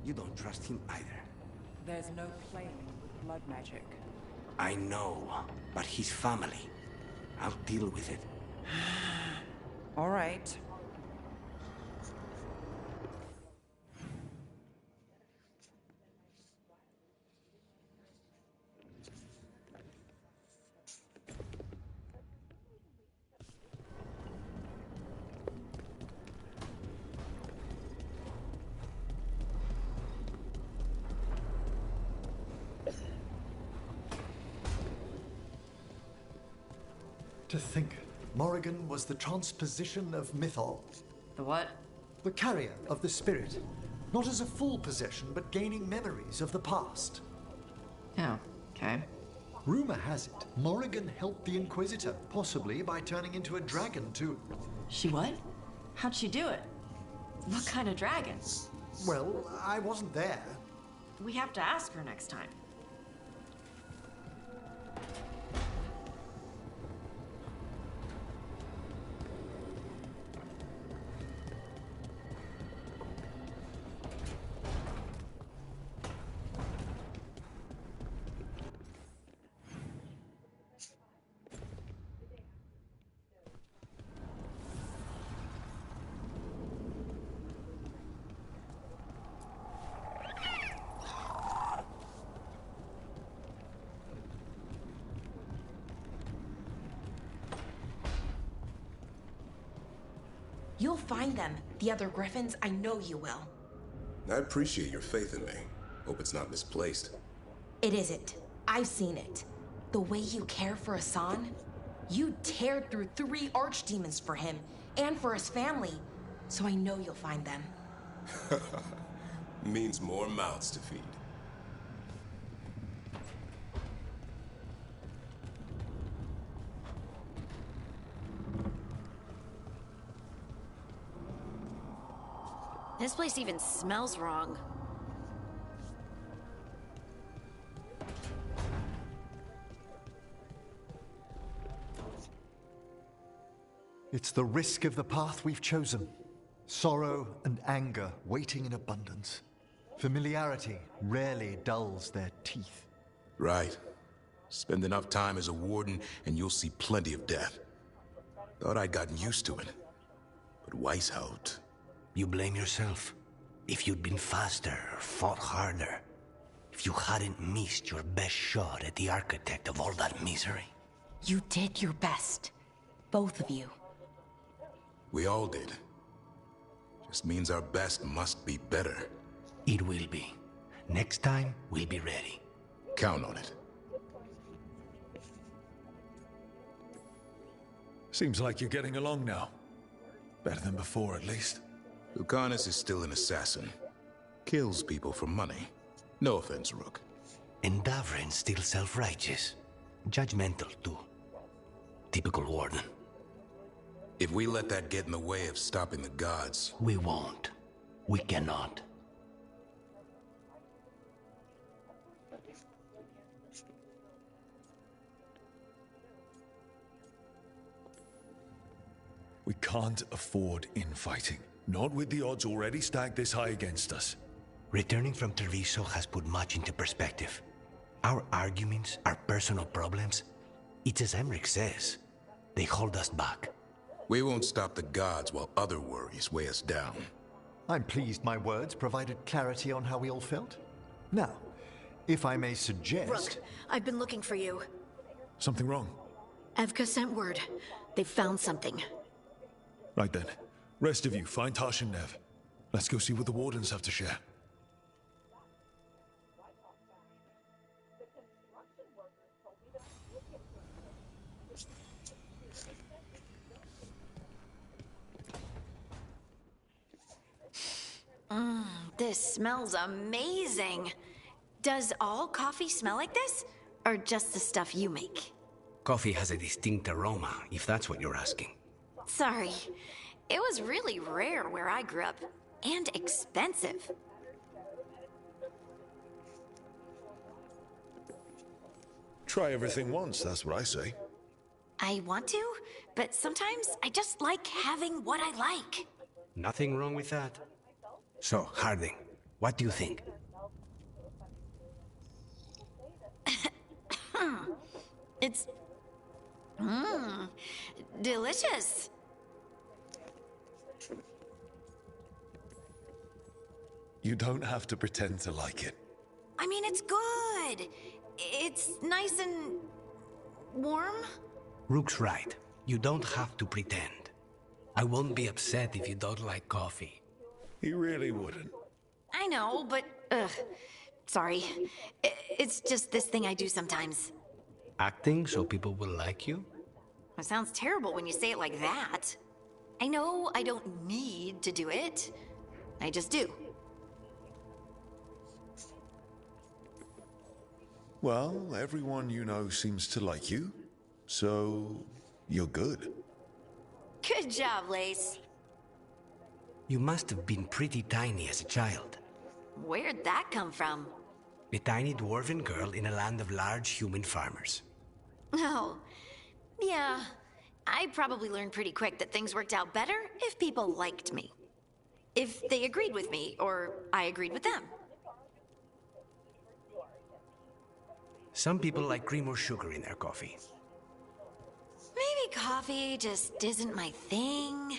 You don't trust him either. There's no playing with blood magic. I know, but his family. I'll deal with it. All right. To think, Morrigan was the transposition of Mythol. The what? The carrier of the spirit. Not as a full possession, but gaining memories of the past. Oh, okay. Rumor has it, Morrigan helped the Inquisitor, possibly by turning into a dragon to... She what? How'd she do it? What kind of dragon? Well, I wasn't there. We have to ask her next time. You'll find them. The other Griffins, I know you will. I appreciate your faith in me. Hope it's not misplaced. It isn't. I've seen it. The way you care for Hassan. You teared through 3 archdemons for him, and for his family. So I know you'll find them. Means more mouths to feed. This place even smells wrong. It's the risk of the path we've chosen. Sorrow and anger waiting in abundance. Familiarity rarely dulls their teeth. Right. Spend enough time as a warden and you'll see plenty of death. Thought I'd gotten used to it. But Weishaupt... You blame yourself. If you'd been faster or fought harder. If you hadn't missed your best shot at the architect of all that misery. You did your best. Both of you. We all did. Just means our best must be better. It will be. Next time, we'll be ready. Count on it. Seems like you're getting along now. Better than before, at least. Lucanus is still an assassin. Kills people for money. No offense, Rook. And Davrin's still self-righteous. Judgmental, too. Typical warden. If we let that get in the way of stopping the gods... We won't. We cannot. We can't afford infighting. Not with the odds already stacked this high against us. Returning from Treviso has put much into perspective. Our arguments, our personal problems, it's as Emmerich says. They hold us back. We won't stop the gods while other worries weigh us down. I'm pleased my words provided clarity on how we all felt. Now, if I may suggest... Rook, I've been looking for you. Something wrong? Evka sent word. They've found something. Right then. Rest of you, find Tash and Nev. Let's go see what the Wardens have to share. This smells amazing. Does all coffee smell like this? Or just the stuff you make? Coffee has a distinct aroma, if that's what you're asking. Sorry. It was really rare where I grew up. And expensive. Try everything once, that's what I say. I want to, but sometimes I just like having what I like. Nothing wrong with that. So, Harding, What do you think? It's... delicious. You don't have to pretend to like it. I mean, it's good. It's nice and... warm? Rook's right. You don't have to pretend. I won't be upset if you don't like coffee. He really wouldn't. I know, but... sorry. It's just this thing I do sometimes. Acting so people will like you? It sounds terrible when you say it like that. I know I don't need to do it. I just do. Well, everyone you know seems to like you, so you're good. Good job, Lace. You must have been pretty tiny as a child. Where'd that come from? A tiny dwarven girl in a land of large human farmers. Oh, yeah. I probably learned pretty quick that things worked out better if people liked me. If they agreed with me, or I agreed with them. Some people like cream or sugar in their coffee. Maybe coffee just isn't my thing.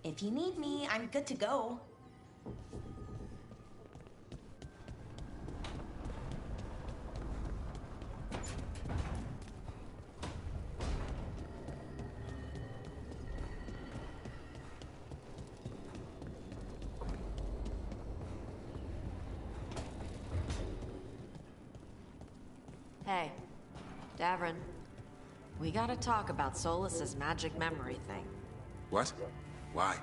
If you need me, I'm good to go. Hey, Davrin. We gotta talk about Solus's magic memory thing. What? Why?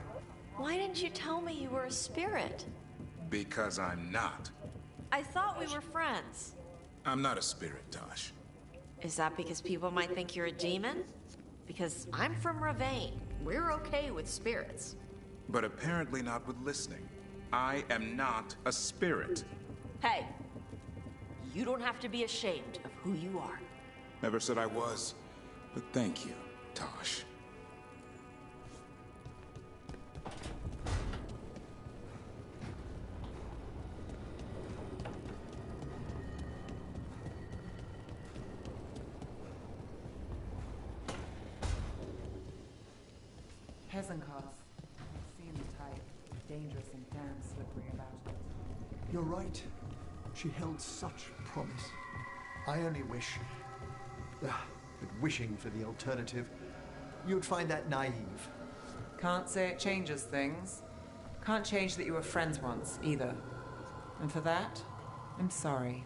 Why didn't you tell me you were a spirit? Because I'm not. I thought we were friends. I'm not a spirit, Tosh. Is that because people might think you're a demon? Because I'm from Ravane. We're okay with spirits. But apparently not with listening. I am not a spirit. Hey, you don't have to be ashamed of who you are. Never said I was. But thank you, Tosh. Hezenkos. I've seen the type. Dangerous and damn slippery about it. You're right. She held such promise. I only wish... but wishing for the alternative, you'd find that naive. Can't say it changes things. Can't change that you were friends once, either. And for that, I'm sorry.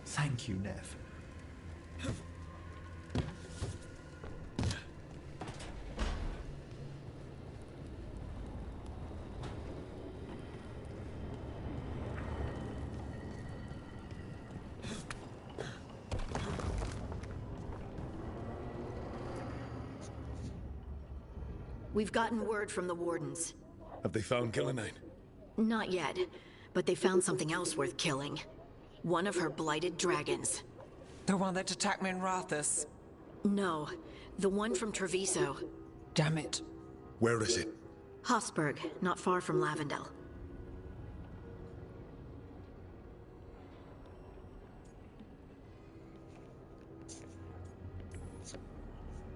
Thank you, Nev. We've gotten word from the Wardens. Have they found Killinane? Not yet, but they found something else worth killing. One of her blighted dragons. The one that attacked me in Rathus. No, the one from Treviso. Damn it. Where is it? Hofsburg, not far from Lavendel.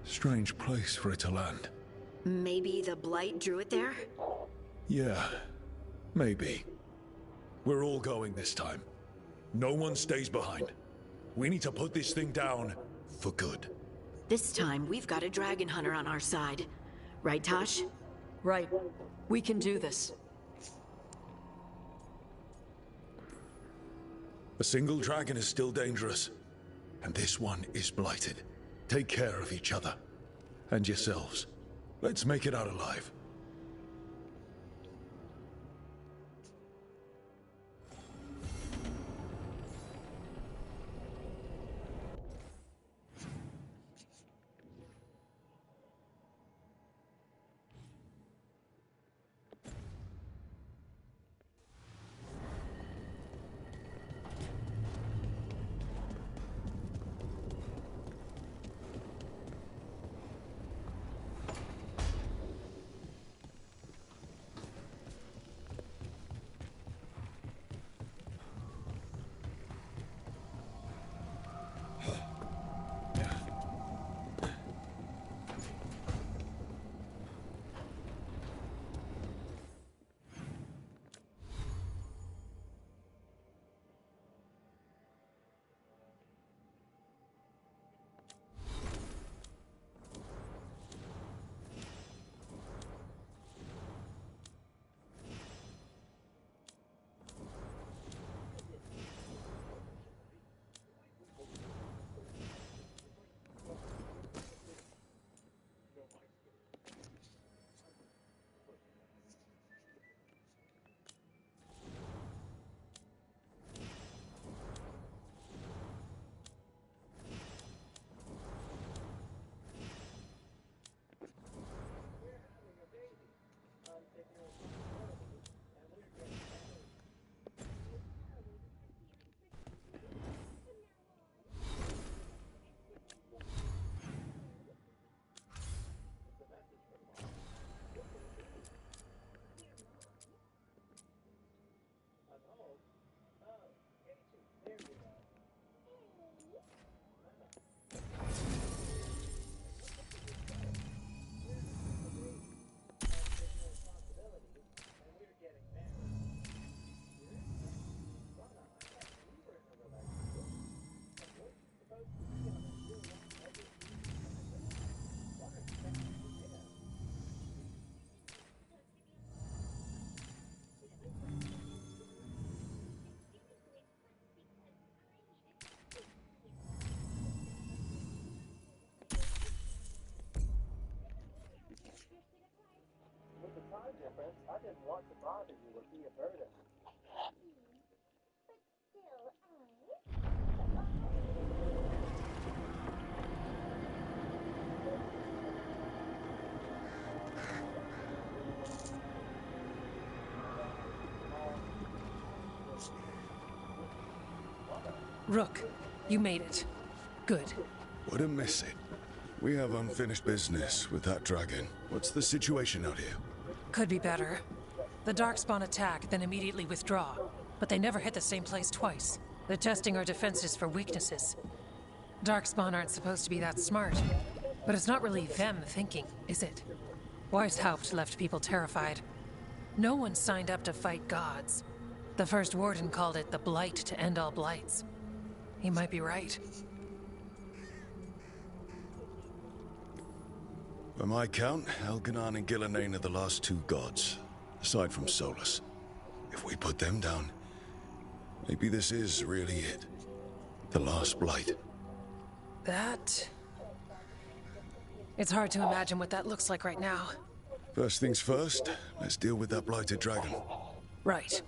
Strange place for it to land. Maybe the blight drew it there? Yeah, maybe. We're all going this time. No one stays behind. We need to put this thing down for good. This time, we've got a dragon hunter on our side. Right, Tosh? Right. We can do this. A single dragon is still dangerous. And this one is blighted. Take care of each other. And yourselves. Let's make it out alive. Rook, you made it. Good. What a miss it. We have unfinished business with that dragon. What's the situation out here? Could be better. The Darkspawn attack, then immediately withdraw. But they never hit the same place twice. They're testing our defenses for weaknesses. Darkspawn aren't supposed to be that smart. But it's not really them thinking, is it? Weishaupt left people terrified. No one signed up to fight gods. The first warden called it the blight to end all blights. He might be right. By my count, Elganon and Gillenane are the last two gods, aside from Solus. If we put them down, maybe this is really it. The last blight. That... It's hard to imagine what that looks like right now. First things first, let's deal with that blighted dragon. Right.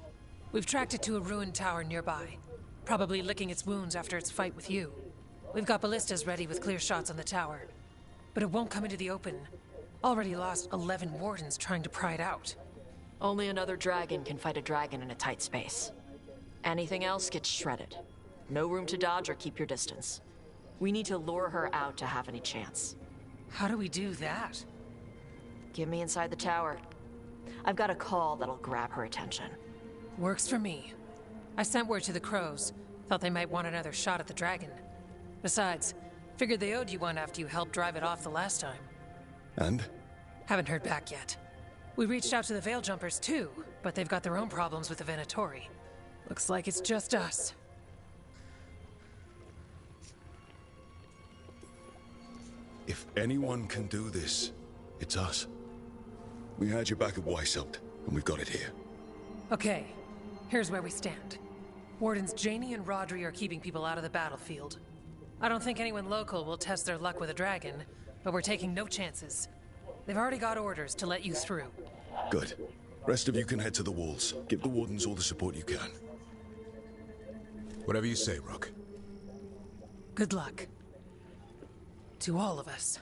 We've tracked it to a ruined tower nearby. Probably licking its wounds after its fight with you. We've got ballistas ready with clear shots on the tower. But it won't come into the open. Already lost 11 wardens trying to pry it out. Only another dragon can fight a dragon in a tight space. Anything else gets shredded. No room to dodge or keep your distance. We need to lure her out to have any chance. How do we do that? Get me inside the tower. I've got a call that'll grab her attention. Works for me. I sent word to the crows. Thought they might want another shot at the dragon. Besides, figured they owed you one after you helped drive it off the last time. And? Haven't heard back yet. We reached out to the Veil Jumpers too, but they've got their own problems with the Venatori. Looks like it's just us. If anyone can do this, it's us. We had your back at Weishaupt, and we've got it here. Okay, here's where we stand. Wardens Janie and Rodri are keeping people out of the battlefield. I don't think anyone local will test their luck with a dragon, but we're taking no chances. They've already got orders to let you through. Good. Rest of you can head to the walls. Give the wardens all the support you can. Whatever you say, Rook. Good luck. To all of us.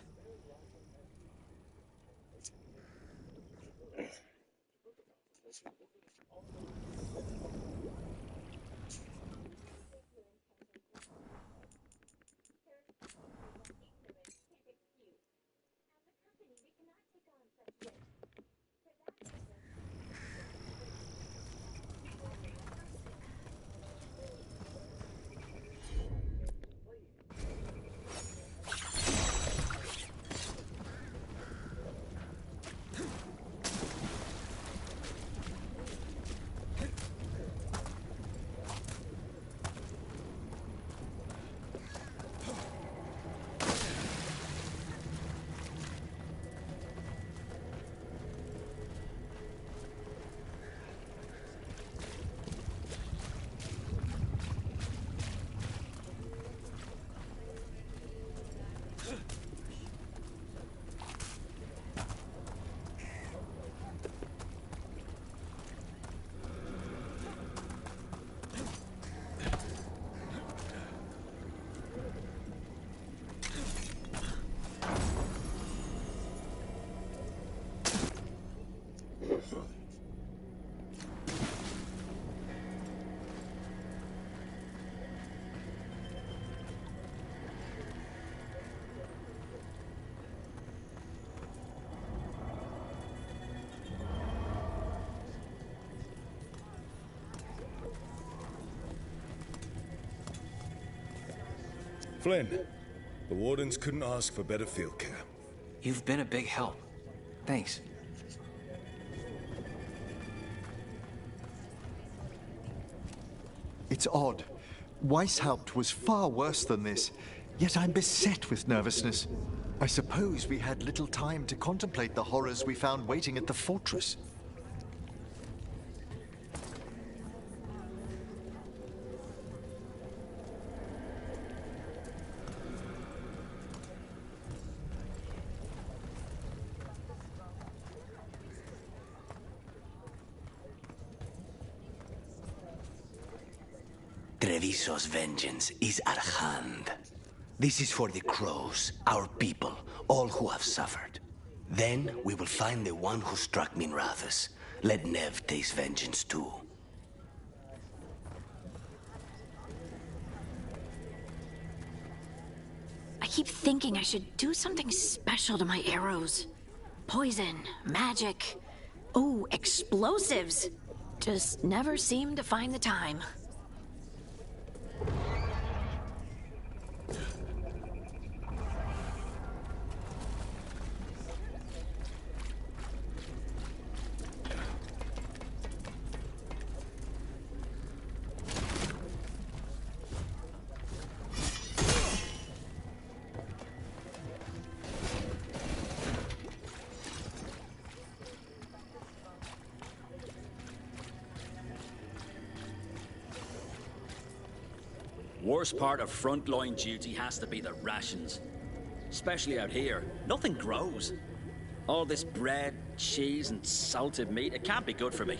Flynn, the wardens couldn't ask for better field care. You've been a big help. Thanks. It's odd. Weishaupt was far worse than this, yet I'm beset with nervousness. I suppose we had little time to contemplate the horrors we found waiting at the fortress. Treviso's vengeance is at hand. This is for the crows, our people, all who have suffered. Then we will find the one who struck Minrathus. Let Nev taste vengeance too. I keep thinking I should do something special to my arrows. Poison, magic, oh, explosives. Just never seem to find the time. Worst part of frontline duty has to be the rations. Especially out here, nothing grows. All this bread, cheese, and salted meat, it can't be good for me.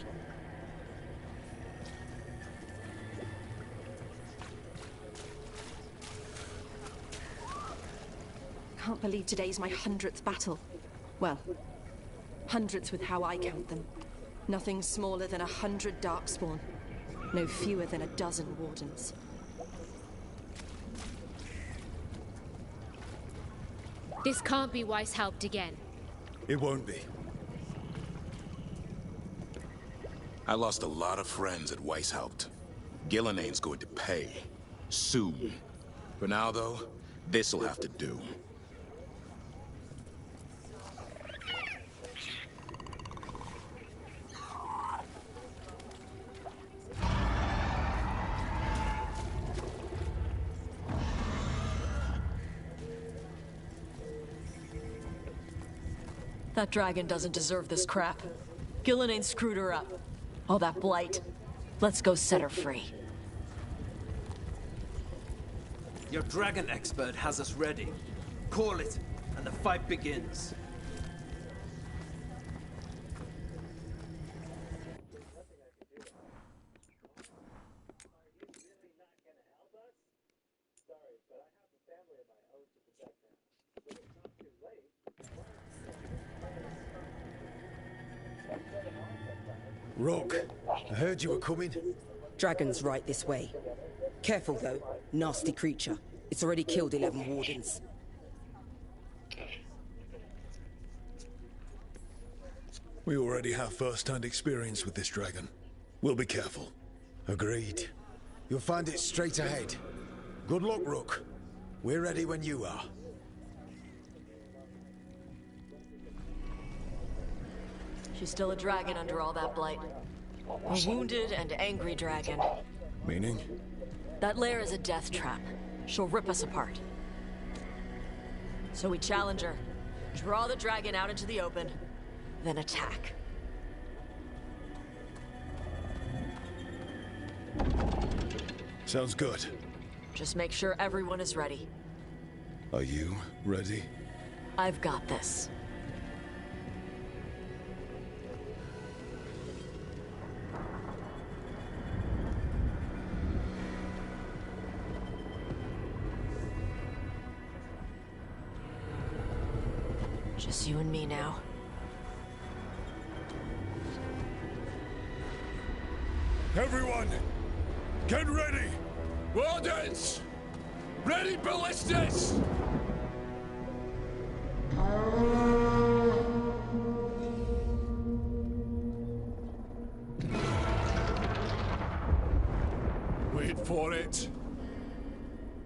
Can't believe today's my 100th battle. Well, hundreds with how I count them. Nothing smaller than 100 Darkspawn. No fewer than a dozen Wardens. This can't be Weishaupt again. It won't be. I lost a lot of friends at Weishaupt. Gillenane's going to pay. Soon. For now, though, this'll have to do. That dragon doesn't deserve this crap. Gillenane screwed her up. All that blight. Let's go set her free. Your dragon expert has us ready. Call it, and the fight begins. Rock, I heard you were coming. Dragon's right this way. Careful though, nasty creature. It's already killed 11 wardens. We already have first-hand experience with this dragon. We'll be careful. Agreed. You'll find it straight ahead. Good luck, Rook. We're ready when you are. She's still a dragon under all that blight. A wounded and angry dragon. Meaning? That lair is a death trap. She'll rip us apart. So we challenge her, draw the dragon out into the open, then attack. Sounds good. Just make sure everyone is ready. Are you ready? I've got this. Just you and me now. Everyone, get ready! Wardens! Ready ballistas! Wait for it!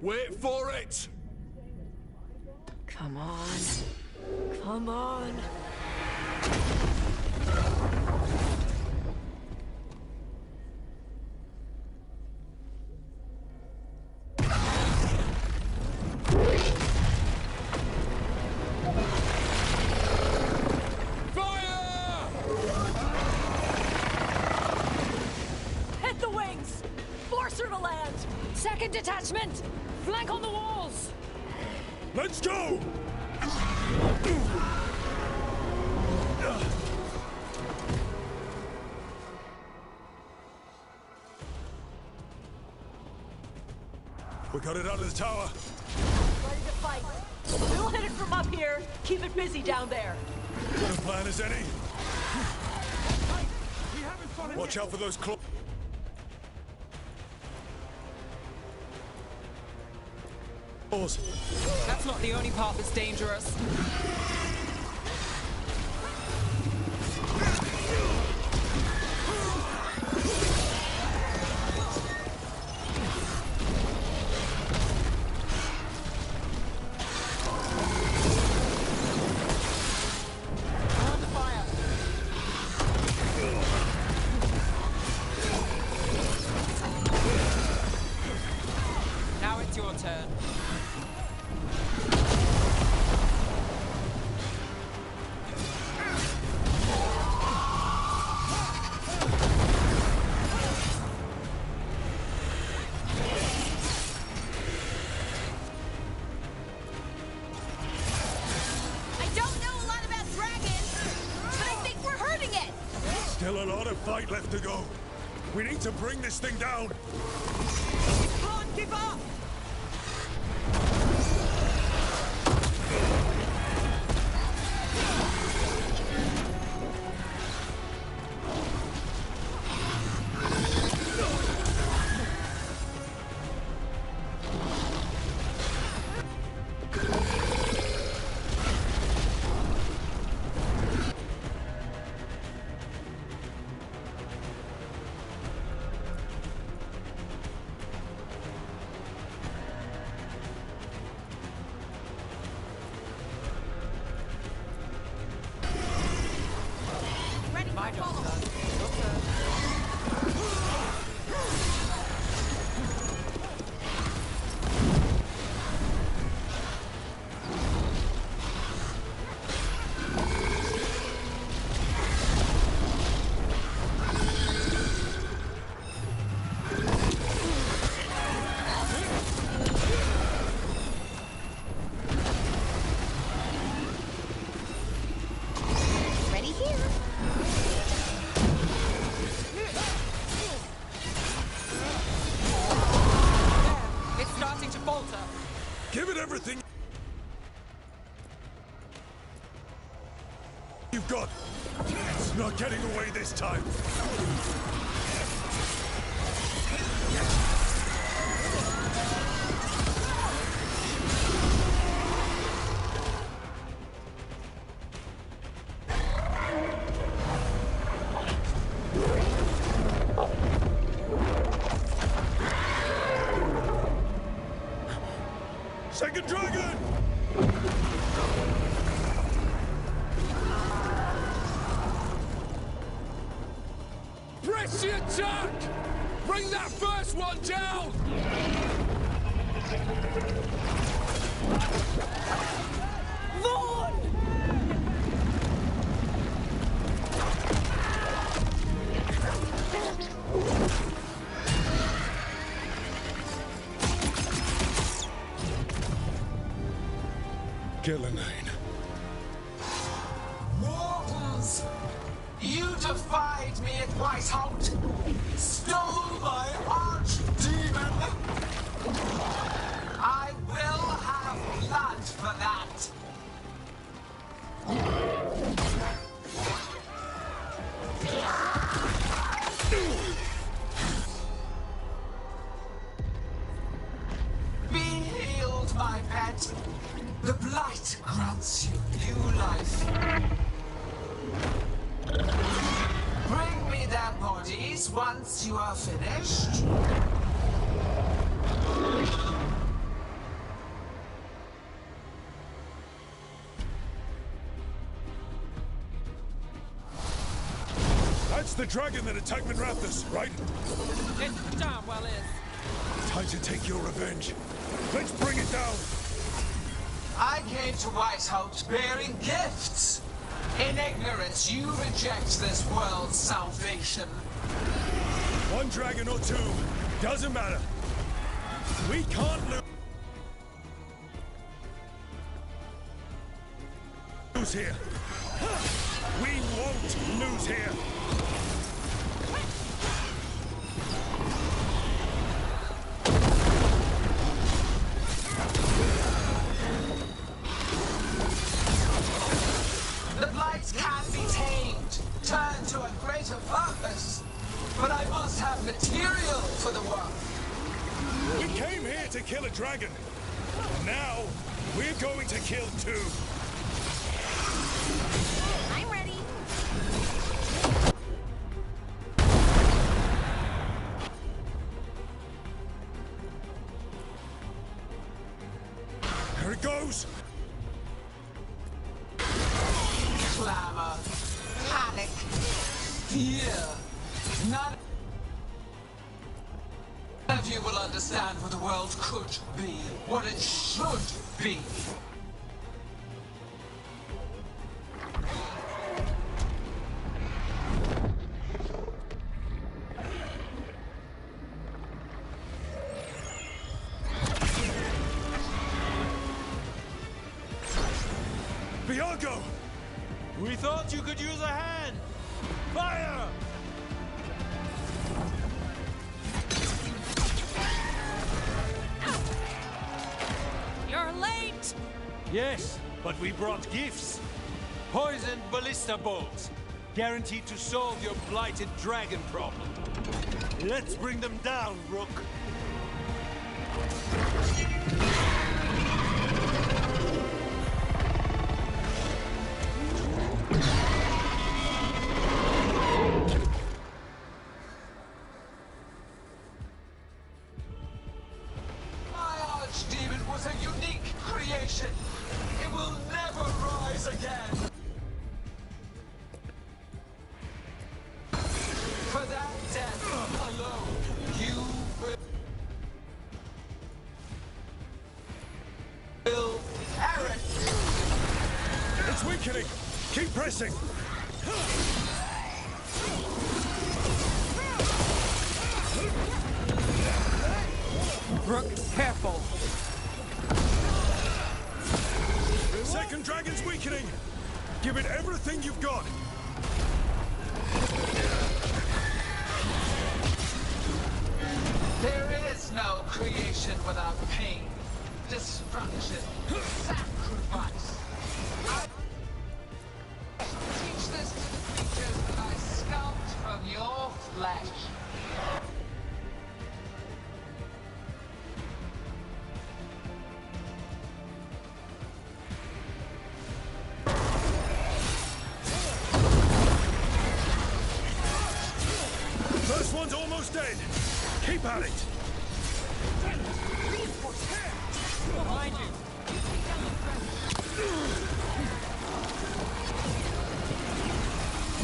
Wait for it! Come on. Come on. Hit the wings! Force her to land! Second detachment! Flank on the walls! Let's go! We got it out of the tower. Ready to fight. We'll hit it from up here. Keep it busy down there. Good a plan as any. Watch out for those claws. That's not the only part that's dangerous. Now it's your turn. I don't know a lot about dragons, but I think we're hurting it. Still a lot of fight left to go. We need to bring this thing down. Can't give up. My job's done. Your turn. He's not getting away this time. Second dragon! Press the attack! Bring that first one down! Vaughn! Gillenane. Mortals! You defied me at Whitehout! Stole my archdemon! I will have blood for that! Be healed, my pet! The blight grants you new life. Bring me their bodies once you are finished. That's the dragon that attacked Minrathous, right? It damn well is. Time to take your revenge. Let's bring it down. I came to Whitehout bearing gifts. In ignorance, you reject this world's salvation. One dragon or two, doesn't matter. We can't lose here. We won't lose here. The blight can be tamed, turned to a greater purpose. But I must have material for the work. We came here to kill a dragon. And now, we're going to kill two. I'm ready. Here it goes. Clamor, panic, fear. None of you will understand what the world could be, what it should be. Viago! We thought you could use a hand! Fire! You're late! Yes, but we brought gifts. Poisoned ballista bolts. Guaranteed to solve your blighted dragon problem. Let's bring them down, Rook. My archdemon was a unique creation. It will never rise again. For that death alone, you will perish. It's weakening. Keep pressing. Rook, careful. Second dragon's weakening. Give it everything you've got. There is no creation without pain, destruction, sacrifice. I teach this to the creatures ready. First one's almost dead. Keep at it. Behind you.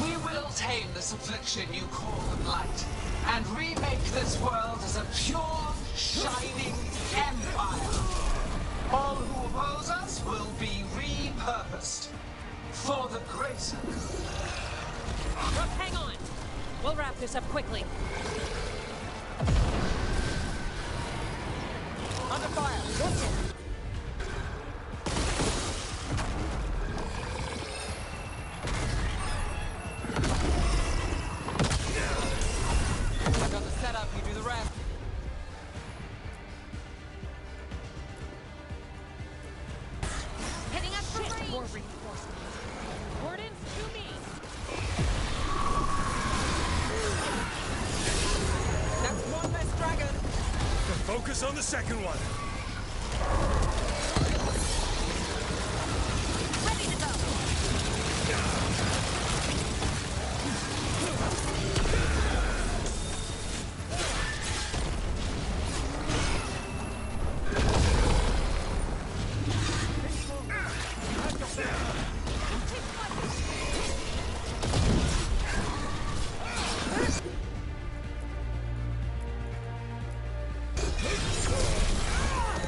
We will tame this affliction you call the Blight, and remake this world as a pure, shining empire. All who oppose us will be repurposed for the greater good. Rook, hang on. We'll wrap this up quickly. Under fire! Watch it! I got the setup, you do the rest. Heading up for range. More reinforcements. Wardens, to me. That's one less dragon. Focus on the second one. Ready to go.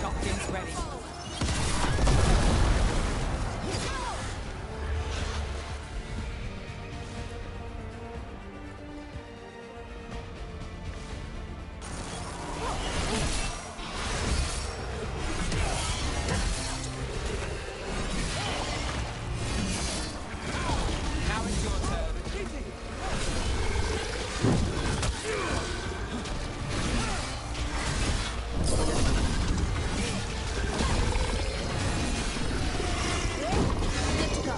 Doctrines ready. Now it's your turn. Good to go.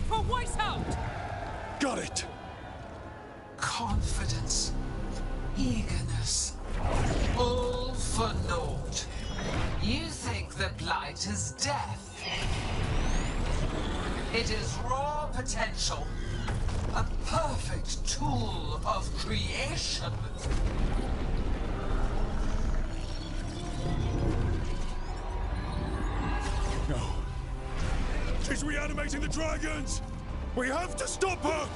For Weishaupt! Got it. Confidence, eagerness, all for naught. You think the Blight is death. It is raw potential, a perfect tool of creation. No. She's reanimating the dragons! We have to stop her!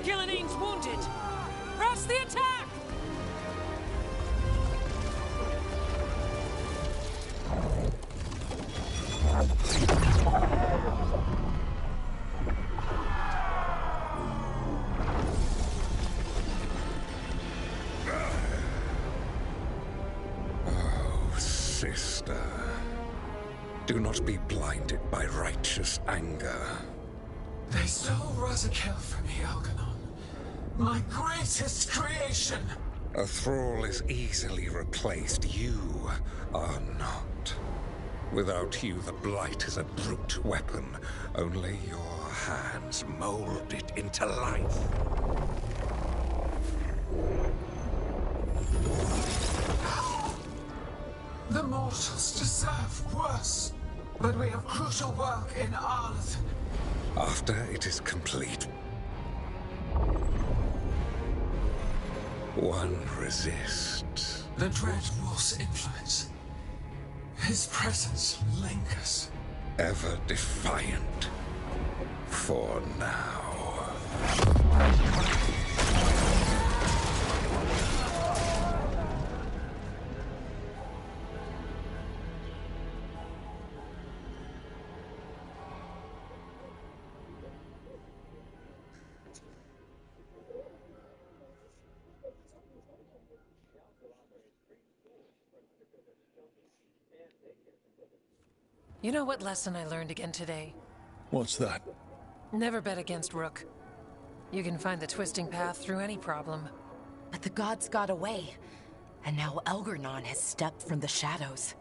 Gillinane's wounded! Press the attack! Oh, sister. Do not be blinded by righteous anger. They stole Razakil from me, Algernon. My greatest creation! A thrall is easily replaced. You are not. Without you, the Blight is a brute weapon. Only your hands mold it into life. The mortals deserve worse. But we have crucial work in Arleth. After it is complete, one resists. The Dread Wolf's influence. His presence lingers. Ever defiant. For now. You know what lesson I learned again today? What's that? Never bet against Rook. You can find the twisting path through any problem. But the gods got away, and now Elgernon has stepped from the shadows.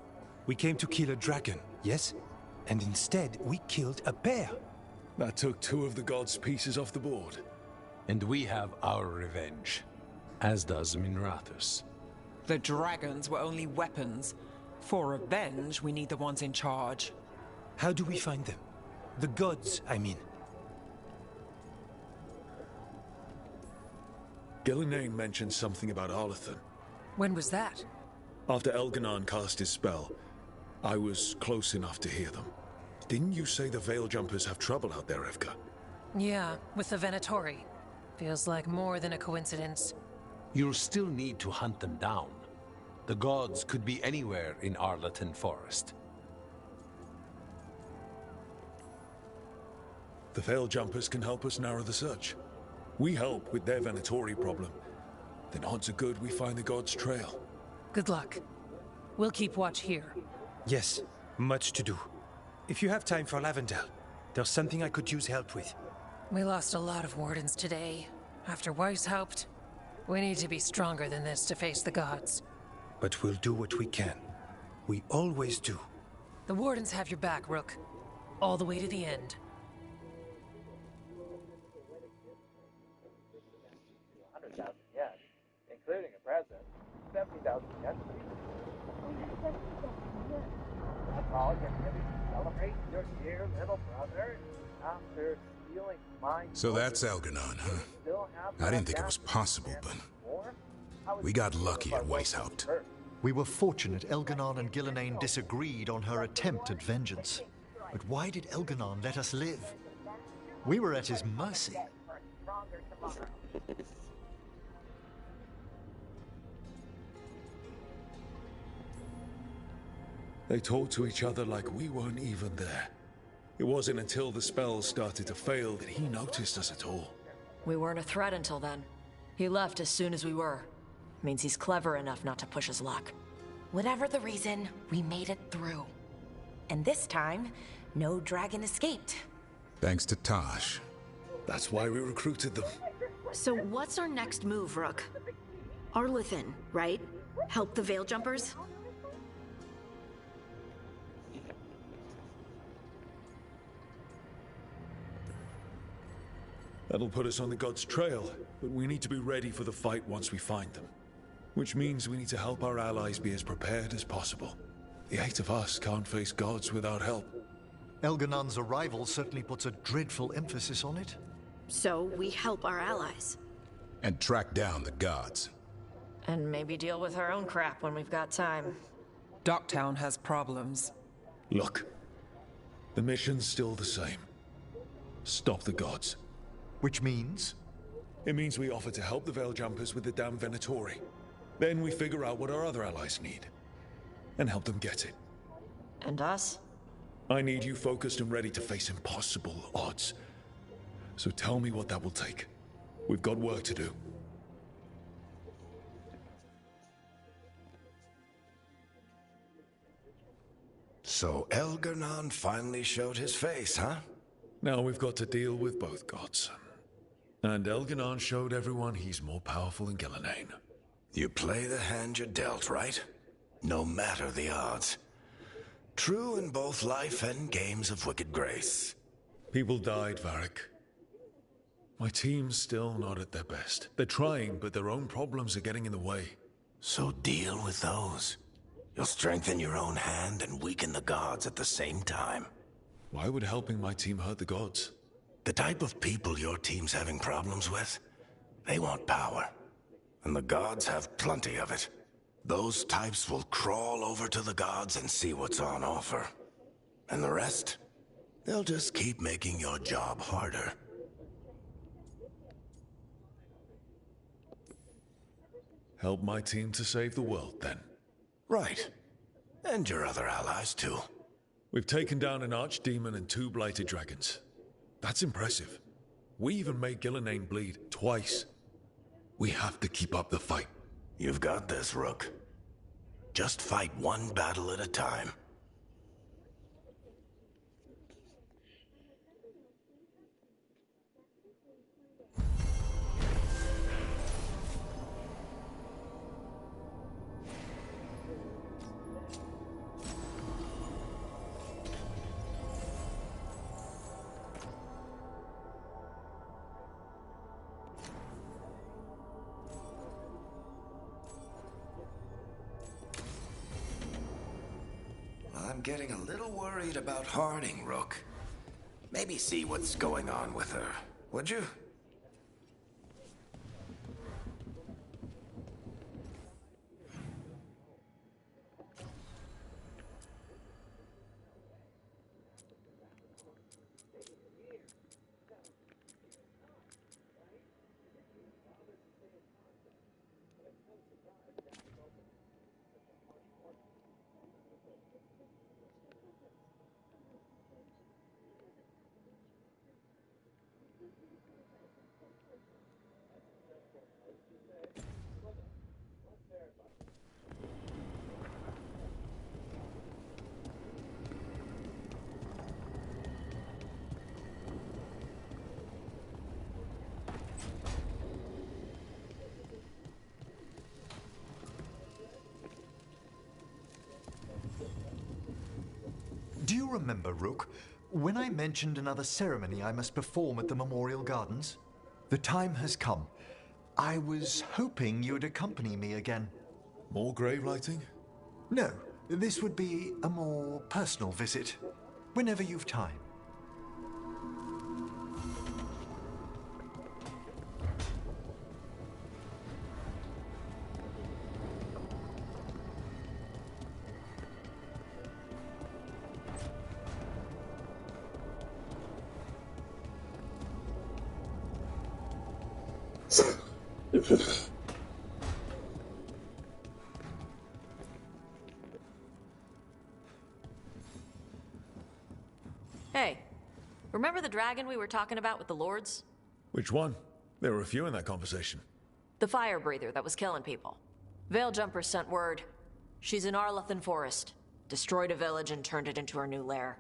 We came to kill a dragon, yes? And instead, we killed a bear. That took 2 of the gods' pieces off the board. And we have our revenge, as does Minrathus. The dragons were only weapons. For revenge, we need the ones in charge. How do we find them? The gods, I mean. Gillenane mentioned something about Arlathan. When was that? After Elganon cast his spell, I was close enough to hear them. Didn't you say the Veil Jumpers have trouble out there, Evka? Yeah, with the Venatori. Feels like more than a coincidence. You'll still need to hunt them down. The gods could be anywhere in Arlathan Forest. The Veil Jumpers can help us narrow the search. We help with their Venatori problem. Then odds are good we find the gods' trail. Good luck. We'll keep watch here. Yes, much to do. If you have time for Lavendel, there's something I could use help with. We lost a lot of wardens today. After Weishaupt, we need to be stronger than this to face the gods. But we'll do what we can. We always do. The wardens have your back, Rook. All the way to the end. 100,000 yen, including a present. 70,000 yen. That's all you can celebrate your dear little brother after stealing my... So that's Elganon, huh? I didn't think it was possible, but... We got lucky at Weishaupt. We were fortunate Elganon and Gillenane disagreed on her attempt at vengeance. But why did Elganon let us live? We were at his mercy. They talked to each other like we weren't even there. It wasn't until the spells started to fail that he noticed us at all. We weren't a threat until then. He left as soon as we were. Means he's clever enough not to push his luck. Whatever the reason, we made it through. And this time, no dragon escaped. Thanks to Tosh. That's why we recruited them. So what's our next move, Rook? Arlathan, right? Help the Veil Jumpers? That'll put us on the gods' trail, but we need to be ready for the fight once we find them. Which means we need to help our allies be as prepared as possible. The 8 of us can't face gods without help. Elganon's arrival certainly puts a dreadful emphasis on it. So we help our allies. And track down the gods. And maybe deal with our own crap when we've got time. Docktown has problems. Look, the mission's still the same. Stop the gods. Which means? It means we offer to help the Veil Jumpers with the damn Venatori. Then we figure out what our other allies need. And help them get it. And us? I need you focused and ready to face impossible odds. So tell me what that will take. We've got work to do. So Elgernon finally showed his face, huh? Now we've got to deal with both gods. And Elganon showed everyone he's more powerful than Gillenane. You play the hand you're dealt, right? No matter the odds. True in both life and games of wicked grace. People died, Varric. My team's still not at their best. They're trying, but their own problems are getting in the way. So deal with those. You'll strengthen your own hand and weaken the gods at the same time. Why would helping my team hurt the gods? The type of people your team's having problems with, they want power. and the gods have plenty of it. Those types will crawl over to the gods and see what's on offer. And the rest? They'll just keep making your job harder. Help my team to save the world, then. Right. And your other allies, too. We've taken down an archdemon and 2 blighted dragons. That's impressive. We even made Gillenane bleed twice. We have to keep up the fight. You've got this, Rook. Just fight one battle at a time. I'm getting a little worried about Harding, Rook. Maybe see what's going on with her, would you? Do you remember, Rook, when I mentioned another ceremony I must perform at the Memorial Gardens? The time has come. I was hoping you'd accompany me again. More grave lighting? No, this would be a more personal visit, whenever you've time. Hey, remember the dragon we were talking about with the lords? Which one? There were a few in that conversation. The fire breather that was killing people. Veiljumpers sent word. She's in Arlethan Forest. Destroyed a village and turned it into her new lair.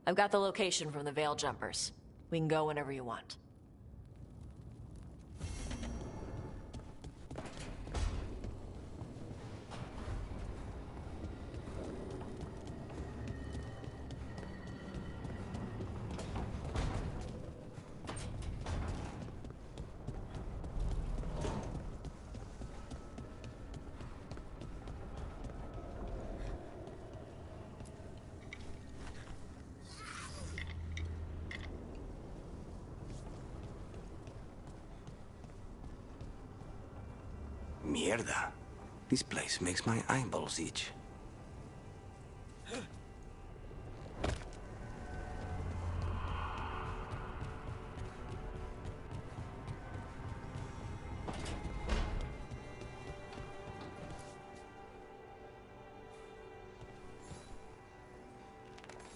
I've got the location from the Veiljumpers. We can go whenever you want. Mierda. This place makes my eyeballs itch.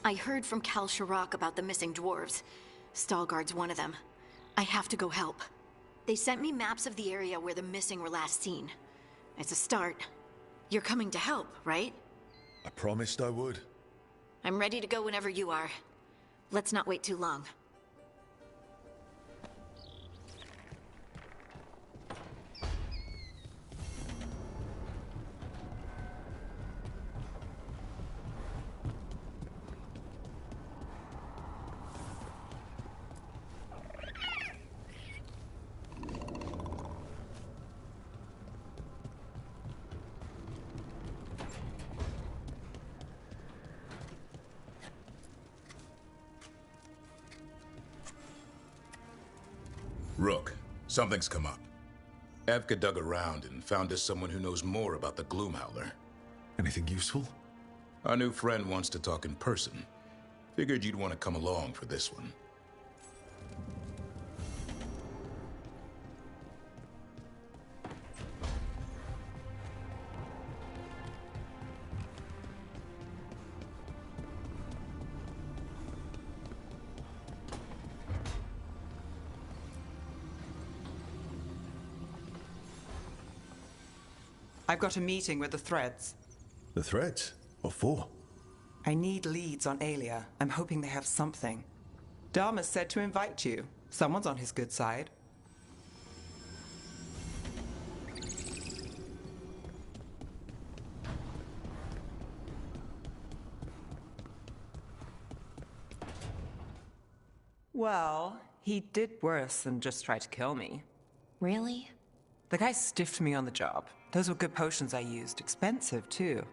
I heard from Kal Sharok about the missing dwarves. Stalguard's one of them. I have to go help. They sent me maps of the area where the missing were last seen. It's a start. You're coming to help, right? I promised I would. I'm ready to go whenever you are. Let's not wait too long. Rook, something's come up. Evka dug around and found us someone who knows more about the Gloomhowler. Anything useful? Our new friend wants to talk in person. Figured you'd want to come along for this one. I've got a meeting with the Threads. The Threads? What for? I need leads on Aelia. I'm hoping they have something. Dharma said to invite you. Someone's on his good side. Well, he did worse than just try to kill me. Really? The guy stiffed me on the job. Those were good potions I used. Expensive, too.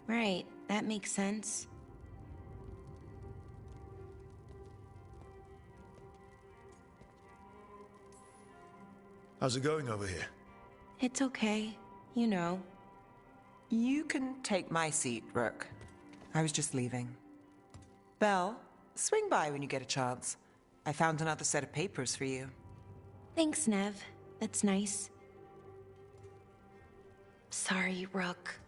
Right, that makes sense. How's it going over here? It's okay. You know. You can take my seat, Rook. I was just leaving. Belle, swing by when you get a chance. I found another set of papers for you. Thanks, Nev. That's nice. Sorry, Rook.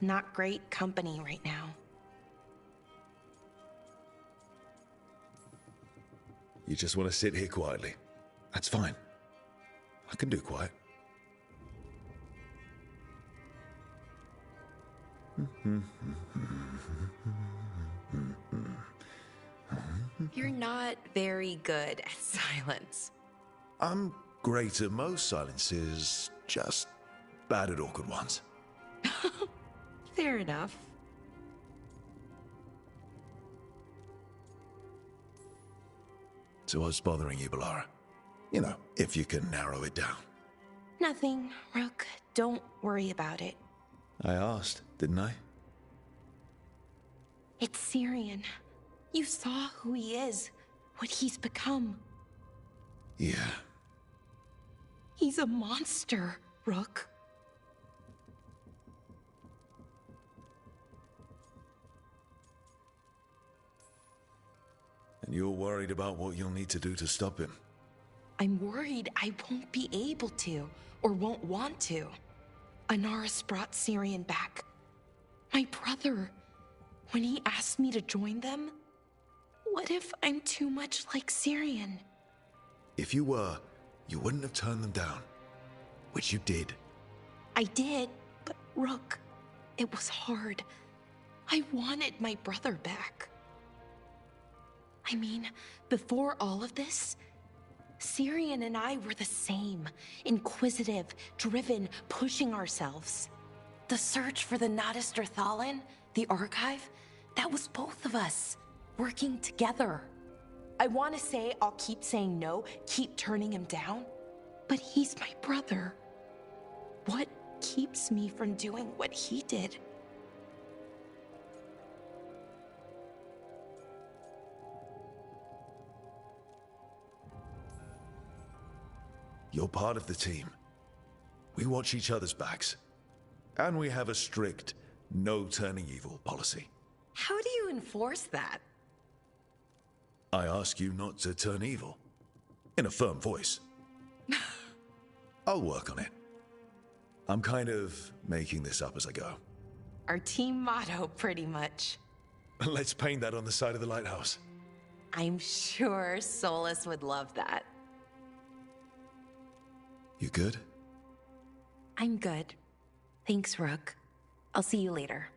Not great company right now. You just want to sit here quietly. That's fine. I can do quiet. You're not very good at silence. I'm great at most silences, just bad at awkward ones. Fair enough. So what's bothering you, Balara? You know, if you can narrow it down. Nothing, Rook. Don't worry about it. I asked, didn't I? It's Syrian. You saw who he is, what he's become. Yeah. He's a monster, Rook. And you're worried about what you'll need to do to stop him? I'm worried I won't be able to, or won't want to. Anaris brought Syrian back. My brother. When he asked me to join them, what if I'm too much like Syrian? If you were, you wouldn't have turned them down. Which you did. I did, but Rook, it was hard. I wanted my brother back. I mean, before all of this, Syrian and I were the same. Inquisitive, driven, pushing ourselves. The search for the Nadister Thalin, the archive, that was both of us, working together. I want to say I'll keep saying no, keep turning him down, but he's my brother. What keeps me from doing what he did? You're part of the team. We watch each other's backs. And we have a strict no turning evil policy. How do you enforce that? I ask you not to turn evil. In a firm voice. I'll work on it. I'm kind of making this up as I go. Our team motto, pretty much. Let's paint that on the side of the lighthouse. I'm sure Solus would love that. You good? I'm good. Thanks, Rook. I'll see you later.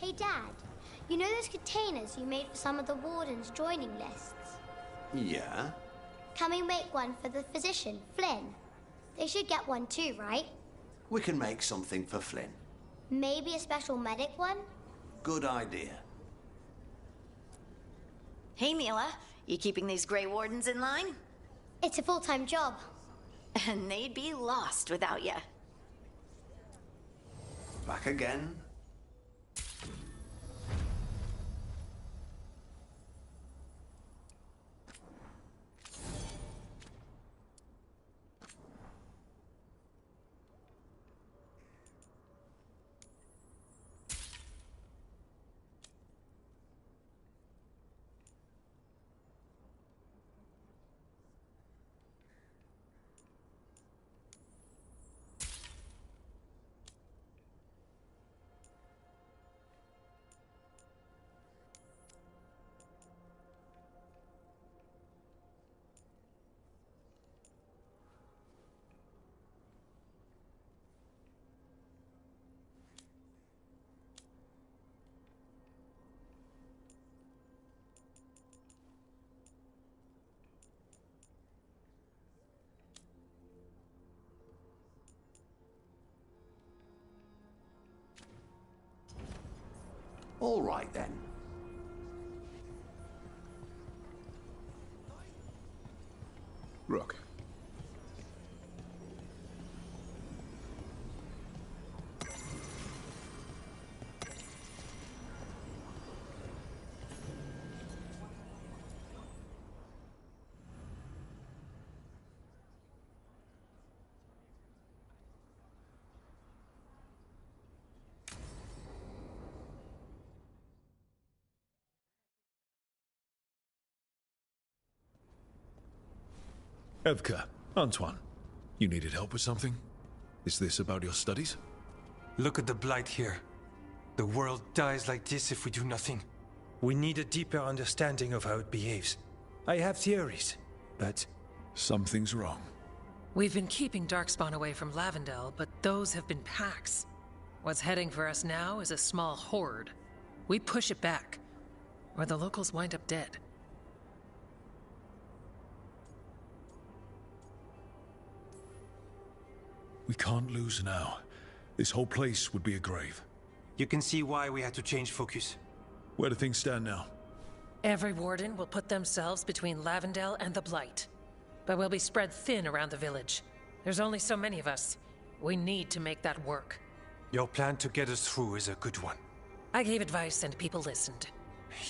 Hey, Dad. You know those containers you made for some of the Warden's joining lists? Yeah? Can we make one for the physician, Flynn? They should get one too, right? We can make something for Flynn. Maybe a special medic one? Good idea. Hey, Mila. You keeping these Grey Wardens in line? It's a full-time job. And they'd be lost without you. Back again. All right, then. Rook. Evka, Antoine, you needed help with something? Is this about your studies? Look at the blight here. The world dies like this if we do nothing. We need a deeper understanding of how it behaves. I have theories, but... Something's wrong. We've been keeping Darkspawn away from Lavendel, but those have been packs. What's heading for us now is a small horde. We push it back, or the locals wind up dead. We can't lose now. This whole place would be a grave. You can see why we had to change focus. Where do things stand now? Every warden will put themselves between Lavendel and the Blight. But we'll be spread thin around the village. There's only so many of us. We need to make that work. Your plan to get us through is a good one. I gave advice and people listened.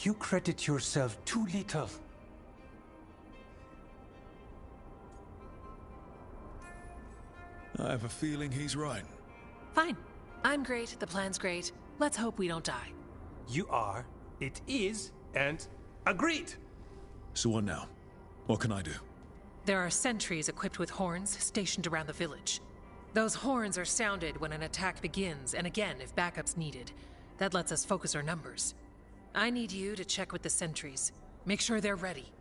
You credit yourself too little. I have a feeling he's right. Fine. I'm great, the plan's great. Let's hope we don't die. You are, it is, and agreed! So what now? What can I do? There are sentries equipped with horns stationed around the village. Those horns are sounded when an attack begins, and again if backup's needed. That lets us focus our numbers. I need you to check with the sentries. Make sure they're ready.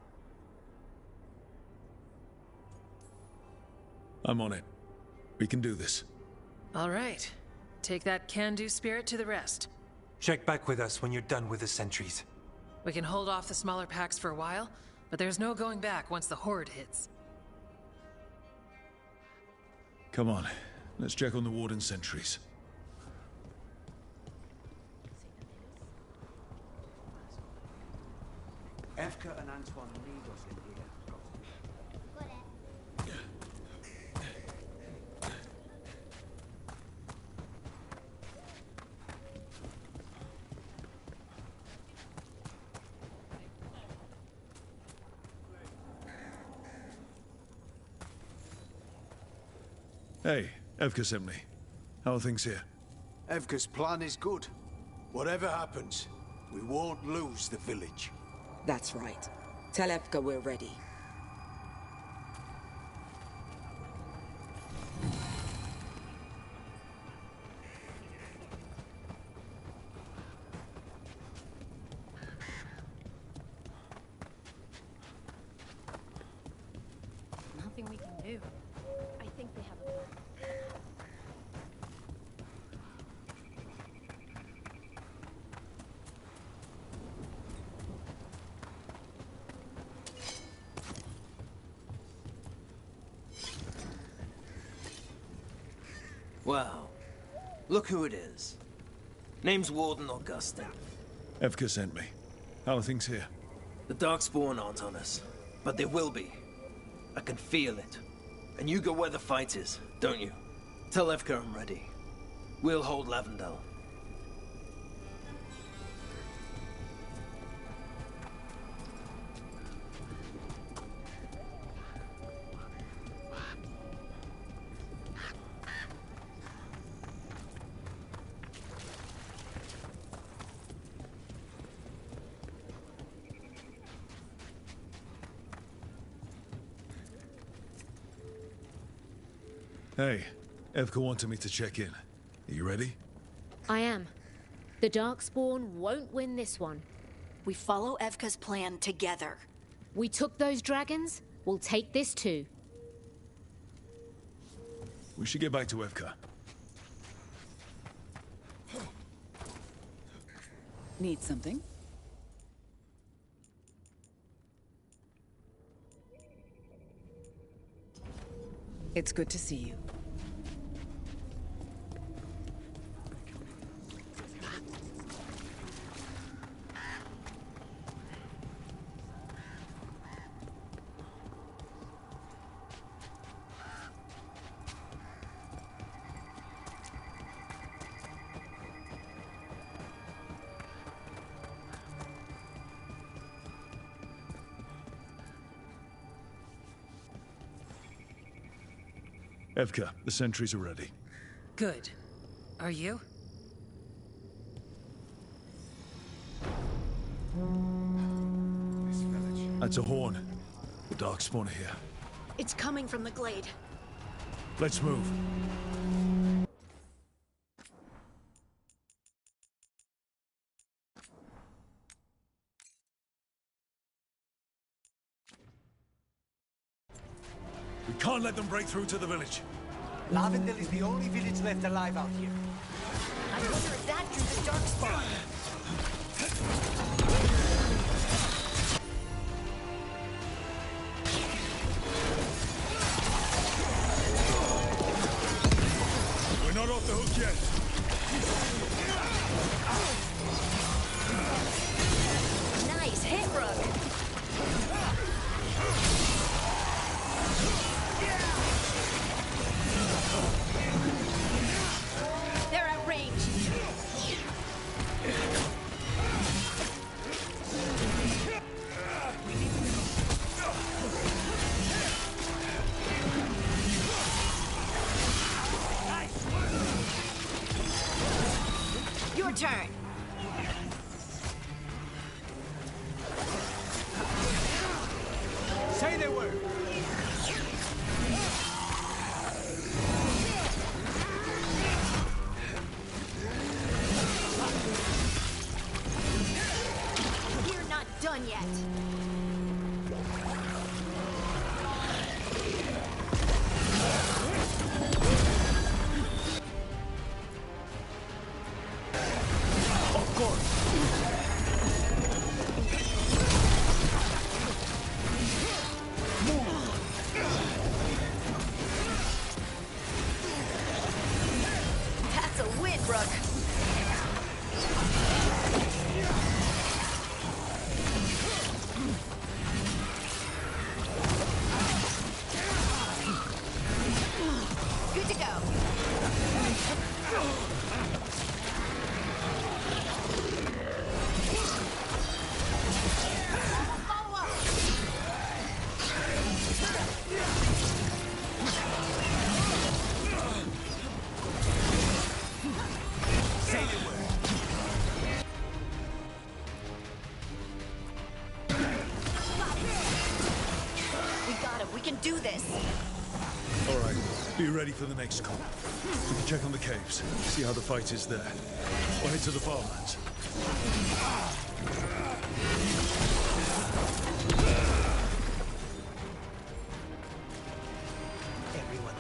I'm on it. We can do this. All right. Take that can-do spirit to the rest. Check back with us when you're done with the sentries. We can hold off the smaller packs for a while, but there's no going back once the horde hits. Come on. Let's check on the Warden sentries. Evka and Antoine need us in here. Hey, Evka sent me. How are things here? Evka's plan is good. Whatever happens, we won't lose the village. That's right. Tell Evka we're ready. Nothing we can do. I think they have a plan. Well, look who it is. Name's Warden Augustin. Evka sent me. How are things here? The Darkspawn aren't on us, but they will be. I can feel it. And you go where the fight is, don't you? Tell Evka I'm ready. We'll hold Lavendel. Hey, Evka wanted me to check in. Are you ready? I am. The Darkspawn won't win this one. We follow Evka's plan together. We took those dragons, we'll take this too. We should get back to Evka. Need something? It's good to see you. Evka, the sentries are ready. Good. Are you? That's a horn. The Darkspawn are here. It's coming from the glade. Let's move. We can't let them break through to the village. Lavendel is the only village left alive out here. I wonder if that drew the Darkspawn. We're not off the hook yet. Nice hit, Rook. They're at range. Your turn. Say the word. We're not done yet. Of course. That's a win, Rook. Good to go. Follow up. Say the word. We got him. We can do this. All right, be ready for the next call. We can check on the caves, see how the fight is there. We'll head to the farmlands. Everyone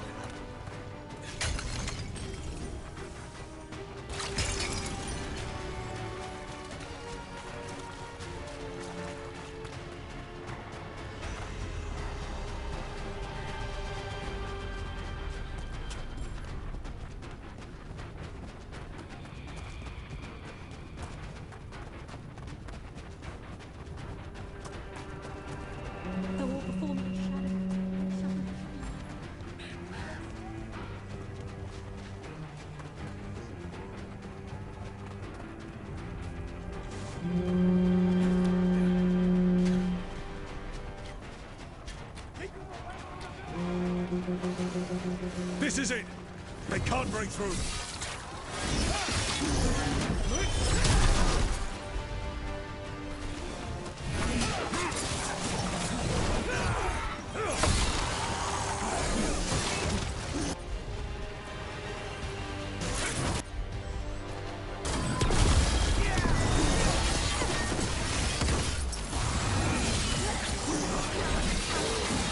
This is it! They can't break through!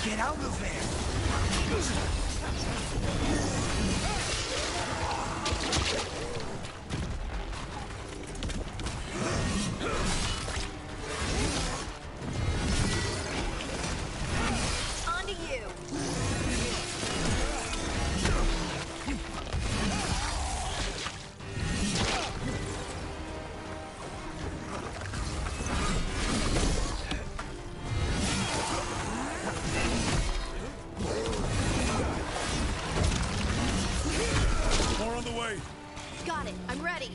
Get out of there! On to you. More on the way! Got it. I'm ready.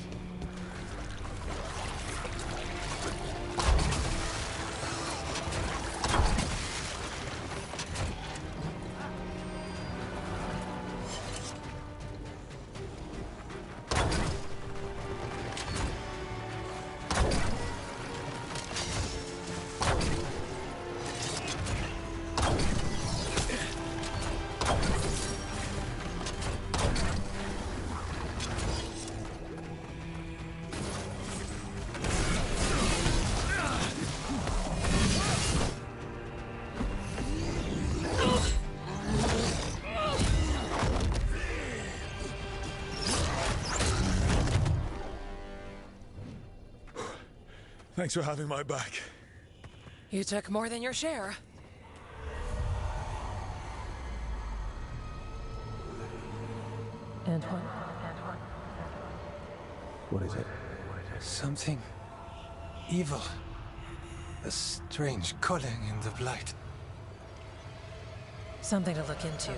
Thanks for having my back. You took more than your share. Antoine. What is it? Something evil. A strange calling in the Blight. Something to look into.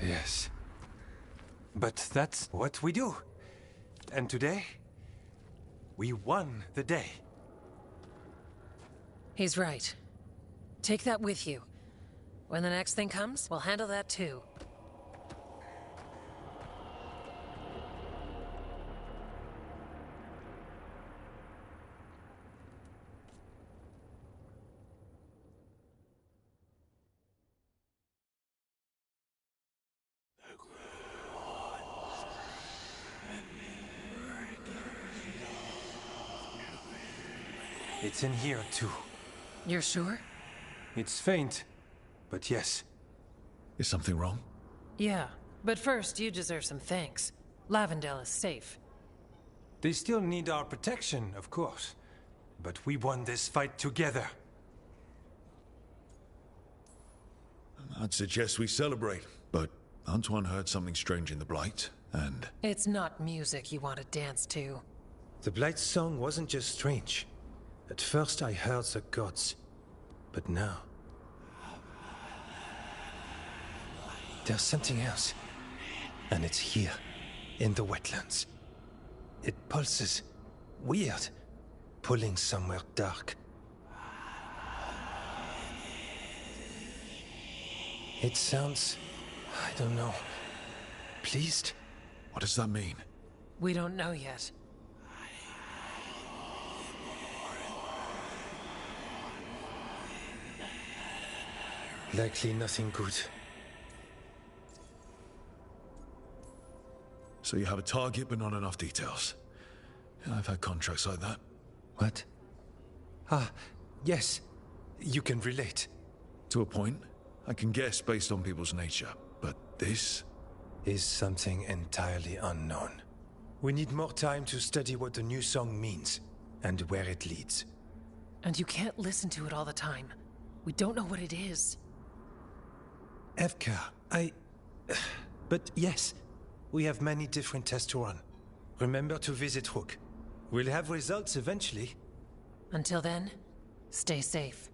Yes. But that's what we do. And today, we won the day. He's right. Take that with you. When the next thing comes, we'll handle that too. It's in here too. You're sure? It's faint, but yes. Is something wrong? Yeah, but first you deserve some thanks. Lavendale is safe. They still need our protection, of course. But we won this fight together. I'd suggest we celebrate, but Antoine heard something strange in the Blight, and... It's not music you want to dance to. The Blight's song wasn't just strange. At first I heard the gods, but now... there's something else. And it's here, in the wetlands. It pulses. Weird. Pulling somewhere dark. It sounds... I don't know... pleased? What does that mean? We don't know yet. Likely nothing good. So you have a target but not enough details. Yeah, I've had contracts like that. What? Ah, yes. You can relate. To a point. I can guess based on people's nature. But this... is something entirely unknown. We need more time to study what the new song means, and where it leads. And you can't listen to it all the time. We don't know what it is. Evka, but yes, we have many different tests to run. Remember to visit Rook. We'll have results eventually. Until then, stay safe.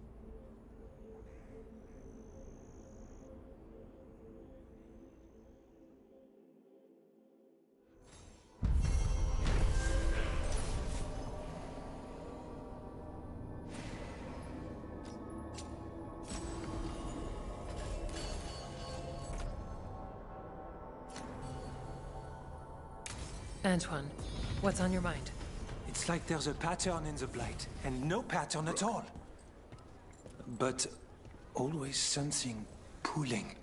Antoine, what's on your mind? It's like there's a pattern in the Blight, and no pattern at all. But always something pulling.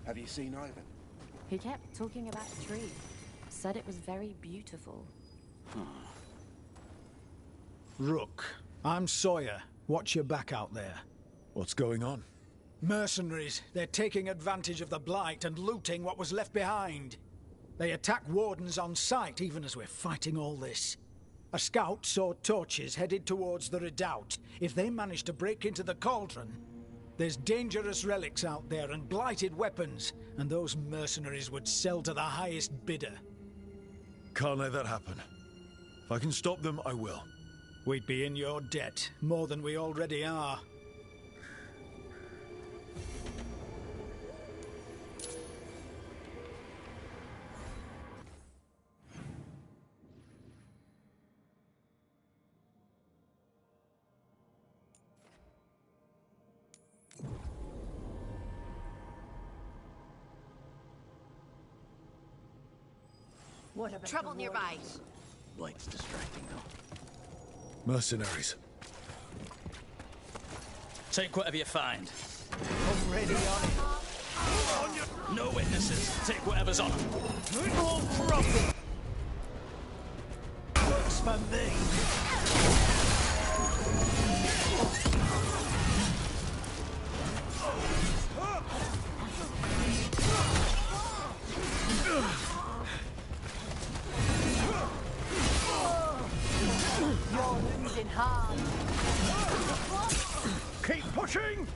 Have you seen Ivan? He kept talking about a tree. Said it was very beautiful. Rook, I'm Sawyer. Watch your back out there. What's going on? Mercenaries. They're taking advantage of the Blight and looting what was left behind. They attack wardens on sight, even as we're fighting all this. A scout saw torches headed towards the redoubt. If they manage to break into the cauldron, there's dangerous relics out there and blighted weapons, and those mercenaries would sell to the highest bidder. Can't let that happen. If I can stop them, I will. We'd be in your debt, more than we already are. What about trouble nearby? Blight's distracting though. Mercenaries. Take whatever you find. Already on it. No witnesses. Take whatever's on them. All profit. Works for me. You're losing hard. Keep pushing!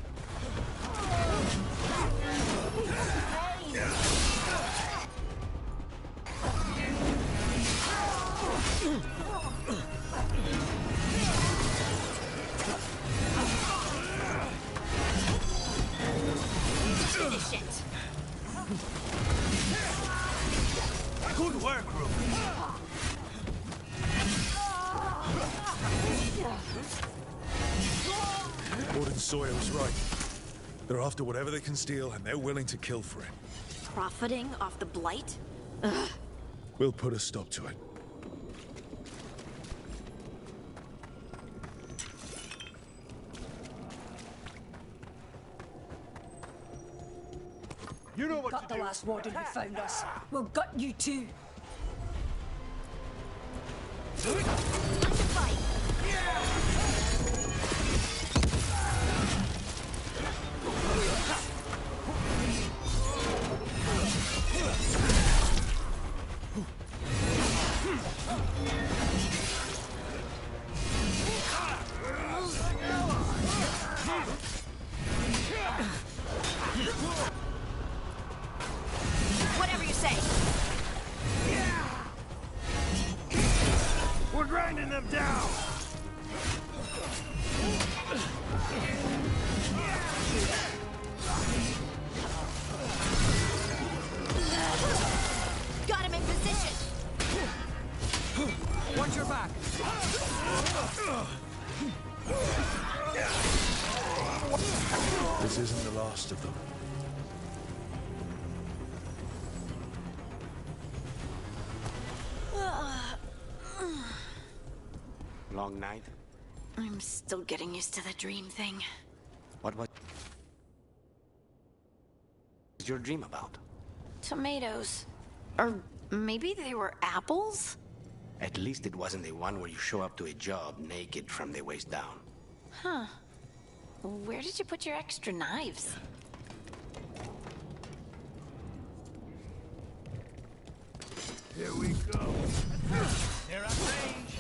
Finish it. Good work, Rook. Warden Sawyer was right. They're after whatever they can steal, and they're willing to kill for it. Profiting off the Blight? Ugh. We'll put a stop to it. You know what got the last warden who found us. We'll gut you too. Whatever you say. We're grinding them down. Got him in position. Watch your back. This isn't the last of them. Long night? I'm still getting used to the dream thing. What was your dream about? Tomatoes. Or maybe they were apples? At least it wasn't the one where you show up to a job naked from the waist down. Huh. Where did you put your extra knives? Here we go. They're at range.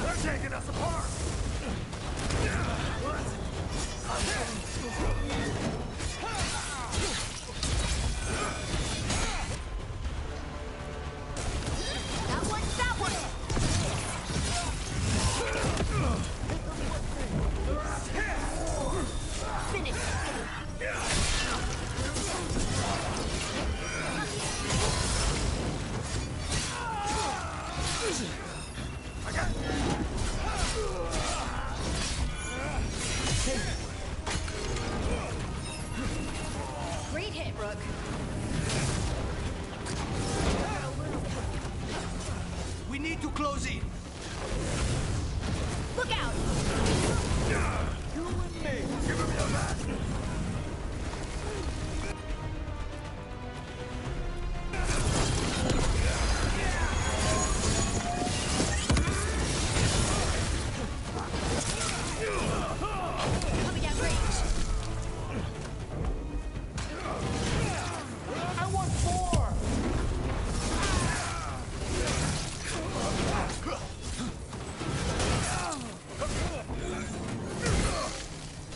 They're taking us apart. Great hit, Rook. We need to close in. Look out! You and me. Give him your back. Coming at range. I want more.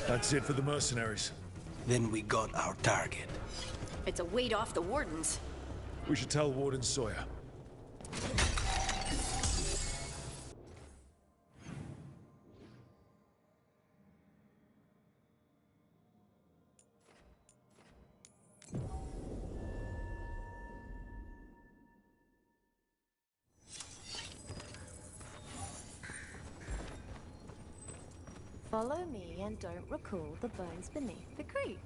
That's it for the mercenaries. Then we got our target. It's a weight off the wardens. We should tell Warden Sawyer. Follow me and don't recall the bones beneath the creek.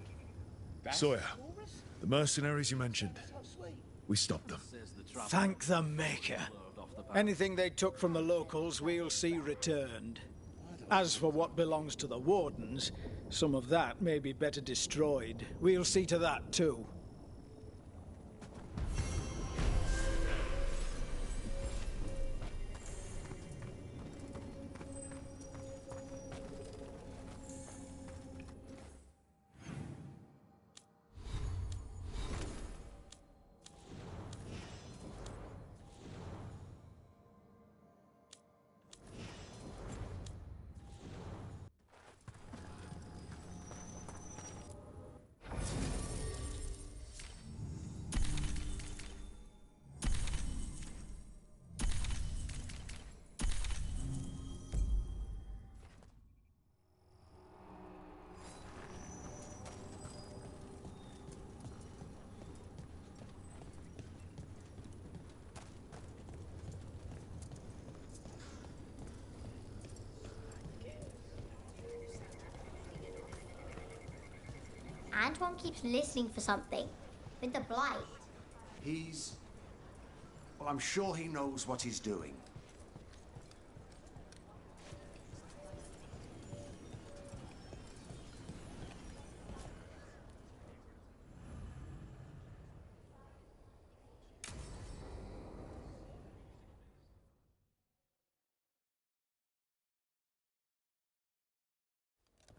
Sawyer, the mercenaries you mentioned, we stopped them. Thank the Maker. Anything they took from the locals, we'll see returned. As for what belongs to the Wardens, some of that may be better destroyed. We'll see to that, too. Antoine keeps listening for something. With the Blight. Well, I'm sure he knows what he's doing.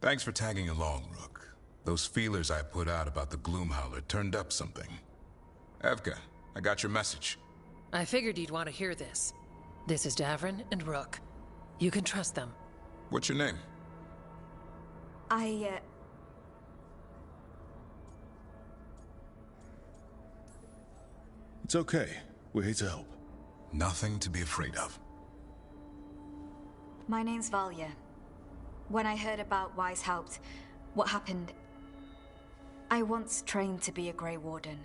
Thanks for tagging along, Rook. Those feelers I put out about the Gloomhowler turned up something. Evka, I got your message. I figured you'd want to hear this. This is Davrin and Rook. You can trust them. What's your name? It's okay. We're here to help. Nothing to be afraid of. My name's Valya. When I heard about Weishaupt, What happened? I once trained to be a Grey Warden,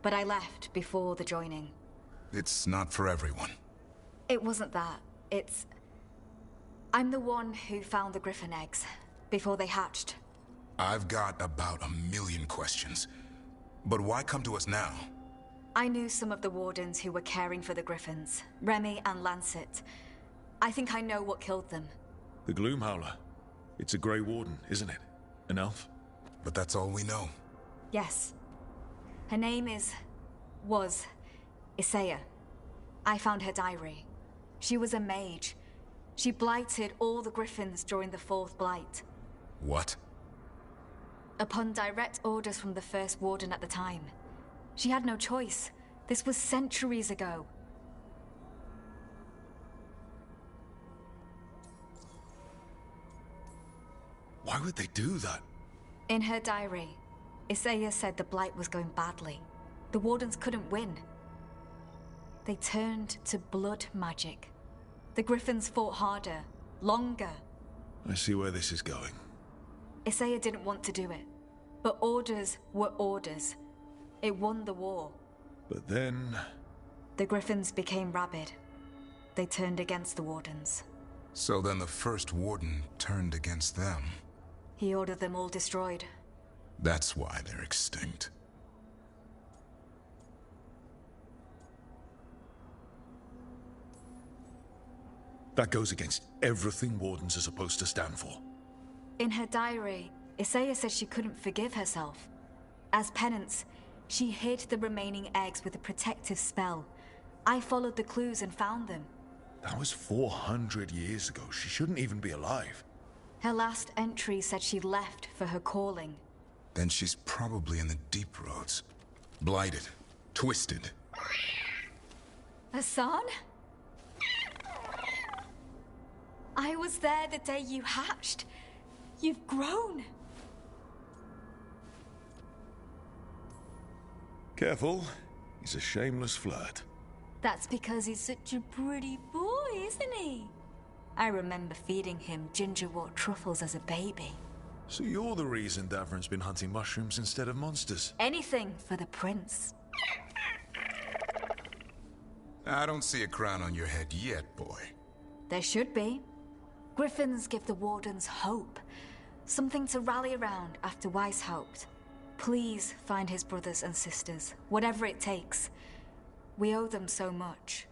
but I left before the joining. It's not for everyone. It wasn't that. It's... I'm the one who found the Griffin eggs before they hatched. I've got about 1,000,000 questions. But why come to us now? I knew some of the Wardens who were caring for the Griffins, Remy and Lancet. I think I know what killed them. The Gloomhowler. It's a Grey Warden, isn't it? An elf? But that's all we know. Yes. Her name was Isaiah. I found her diary. She was a mage. She blighted all the Griffins during the Fourth Blight. What? Upon direct orders from the First Warden at the time. She had no choice. This was centuries ago. Why would they do that? In her diary, Isaiah said the Blight was going badly. The Wardens couldn't win. They turned to blood magic. The Griffins fought harder, longer. I see where this is going. Isaiah didn't want to do it, but orders were orders. It won the war. But then... The Griffins became rabid. They turned against the Wardens. So then the First Warden turned against them. He ordered them all destroyed. That's why they're extinct. That goes against everything Wardens are supposed to stand for. In her diary, Isaiah said she couldn't forgive herself. As penance, she hid the remaining eggs with a protective spell. I followed the clues and found them. That was 400 years ago. She shouldn't even be alive. Her last entry said she left for her calling. Then she's probably in the deep roads. Blighted. Twisted. Hassan? I was there the day you hatched. You've grown. Careful. He's a shameless flirt. That's because he's such a pretty boy, isn't he? I remember feeding him gingerwort truffles as a baby. So you're the reason Davron's been hunting mushrooms instead of monsters? Anything for the prince. I don't see a crown on your head yet, boy. There should be. Griffins give the Wardens hope. Something to rally around after Weishaupt. Please find his brothers and sisters, whatever it takes. We owe them so much.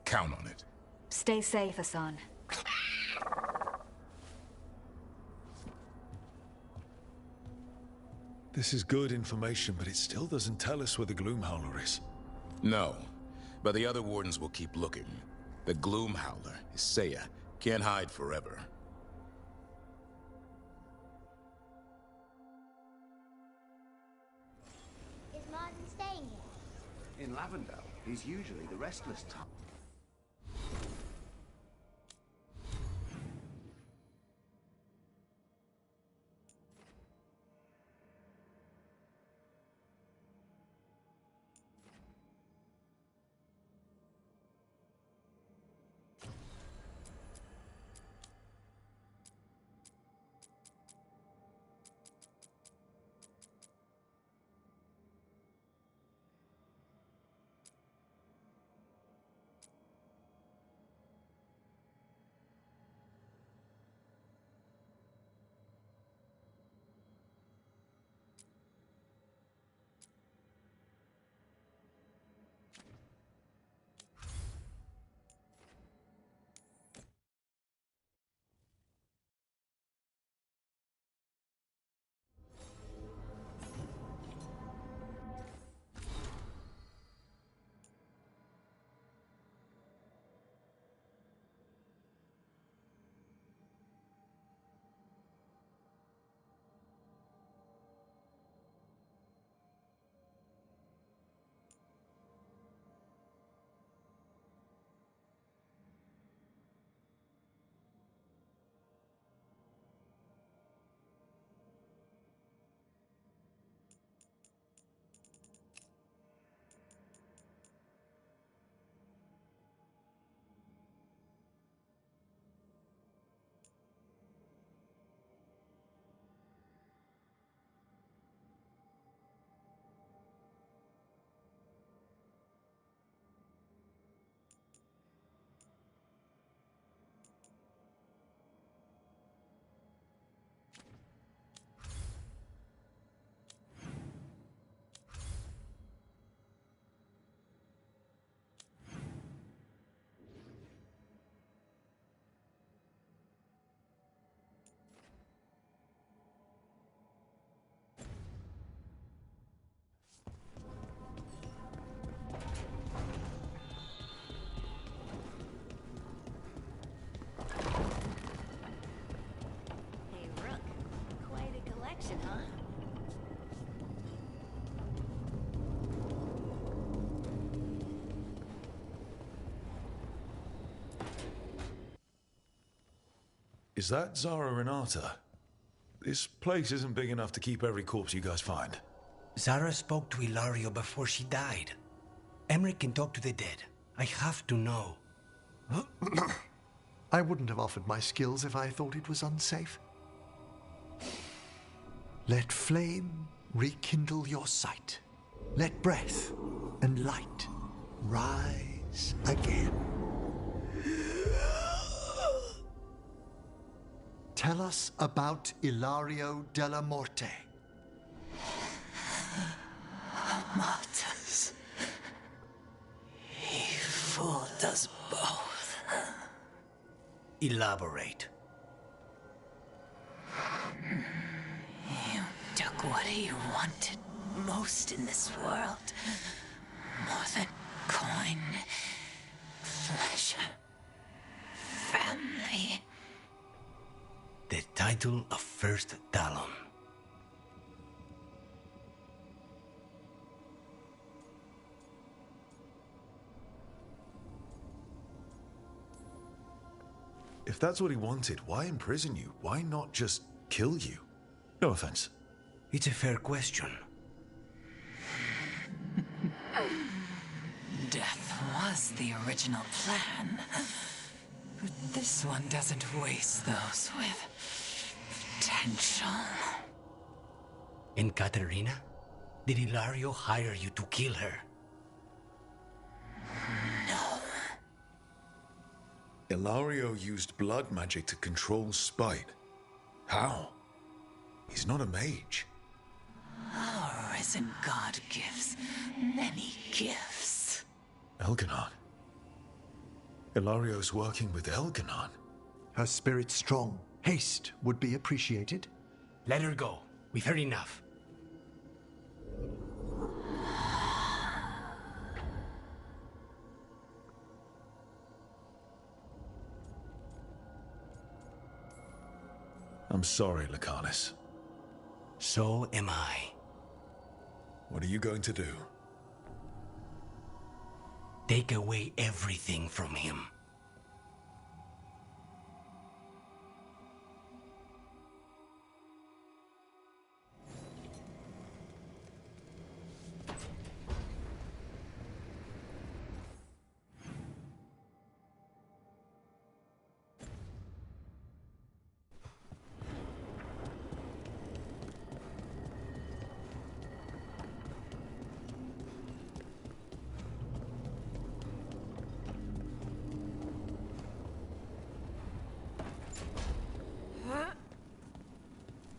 Count on it. Stay safe, Hassan. This is good information, but it still doesn't tell us where the Gloomhowler is. No, but the other Wardens will keep looking. The Gloomhowler, Isaiah, can't hide forever. Is Martin staying here? In Lavendale, he's usually the restless type. Is that Zara Renata? This place isn't big enough to keep every corpse you guys find. Zara spoke to Ilario before she died. Emmerich can talk to the dead. I have to know. I wouldn't have offered my skills if I thought it was unsafe. Let flame rekindle your sight. Let breath and light rise again. Tell us about Ilario della Morte. Martyrs. He fooled us both. Elaborate. You took what he wanted most in this world. More than coin, pleasure, family. The title of First Talon. If that's what he wanted, why imprison you? Why not just kill you? No offense. It's a fair question. Death was the original plan. But this one doesn't waste those with potential. And Katerina? Did Ilario hire you to kill her? No. Ilario used blood magic to control spite. How? He's not a mage. Our risen god gives many gifts. Elganon. Ilario's working with Elganon. Her spirit's strong. Haste would be appreciated. Let her go. We've heard enough. I'm sorry, Lucanus. So am I. What are you going to do? Take away everything from him.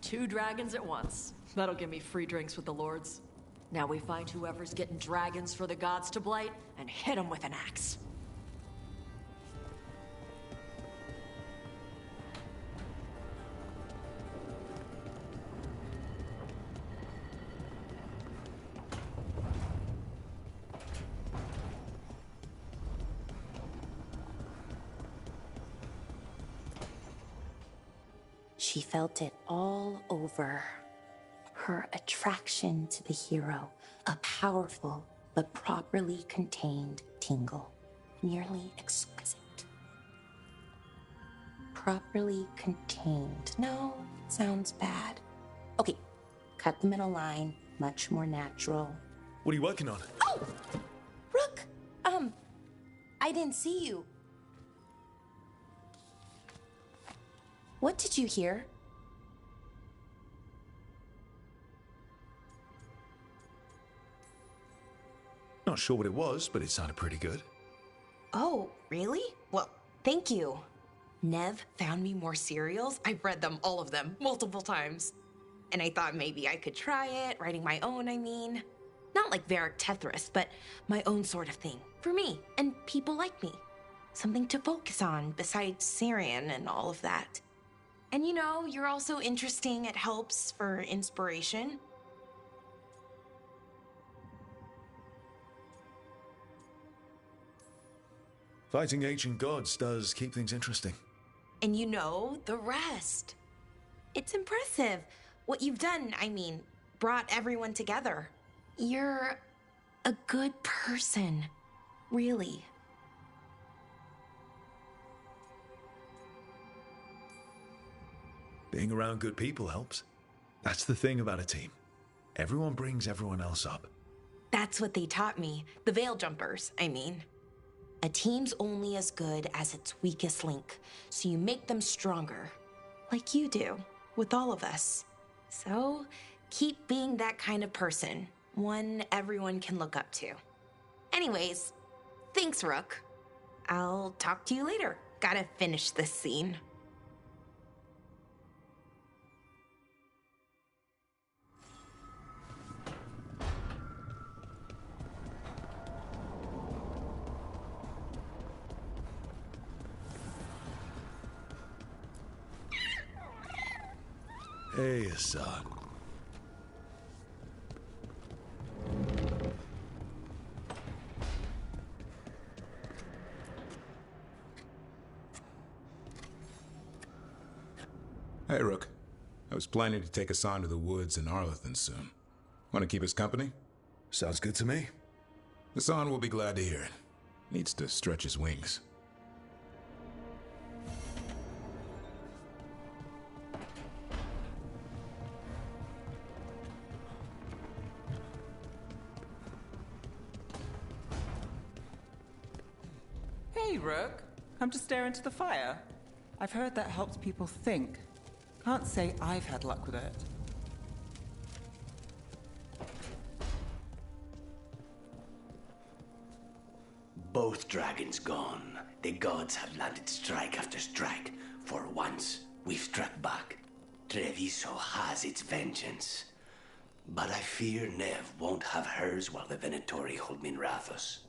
Two dragons at once. That'll give me free drinks with the lords. Now we find whoever's getting dragons for the gods to blight and hit them with an axe. She felt it all over. Her attraction to the hero, a powerful but properly contained tingle, nearly exquisite. Properly contained. No, sounds bad. Okay, cut the middle line, much more natural. What are you working on? Oh! Rook! I didn't see you. What did you hear? Not sure what it was, but it sounded pretty good. Oh, really? Well, thank you. Nev found me more cereals. I've read them, all of them, multiple times. And I thought maybe I could try it, writing my own, I mean. Not like Varric Tethris, but my own sort of thing. For me, and people like me. Something to focus on, besides Syrian and all of that. And you know, you're also interesting. It helps for inspiration. Fighting ancient gods does keep things interesting. And you know the rest. It's impressive. What you've done, I mean, brought everyone together. You're a good person. Really. Being around good people helps. That's the thing about a team. Everyone brings everyone else up. That's what they taught me. The Veil Jumpers, I mean. A team's only as good as its weakest link, so you make them stronger. Like you do, with all of us. So, keep being that kind of person. One everyone can look up to. Anyways, thanks, Rook. I'll talk to you later. Gotta finish this scene. Hey, Assad. Hey, Rook. I was planning to take us on to the woods in Arlethan soon. Want to keep us company? Sounds good to me. Hassan will be glad to hear it. Needs to stretch his wings. Hey, Rook. Come to stare into the fire. I've heard that helps people think. Can't say I've had luck with it. Both dragons gone. The gods have landed strike after strike. For once, we've struck back. Treviso has its vengeance. But I fear Nev won't have hers while the Venatori hold Minrathos.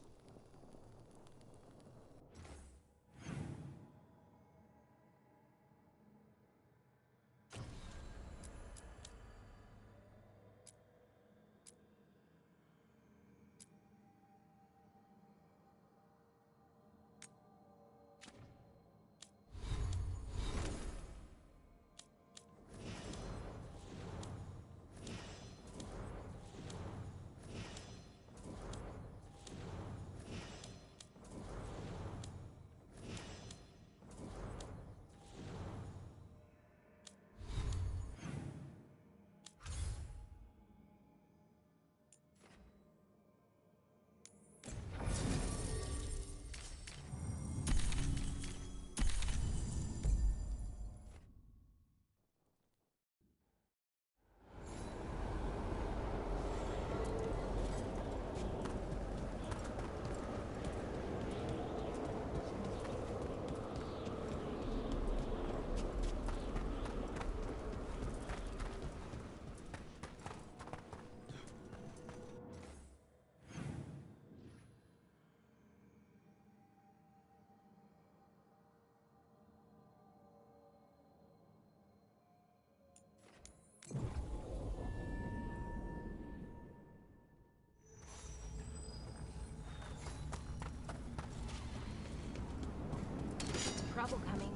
Trouble coming.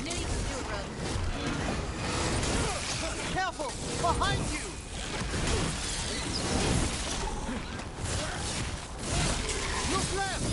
Knew you could do it, Rook. Careful! Behind you! Look left!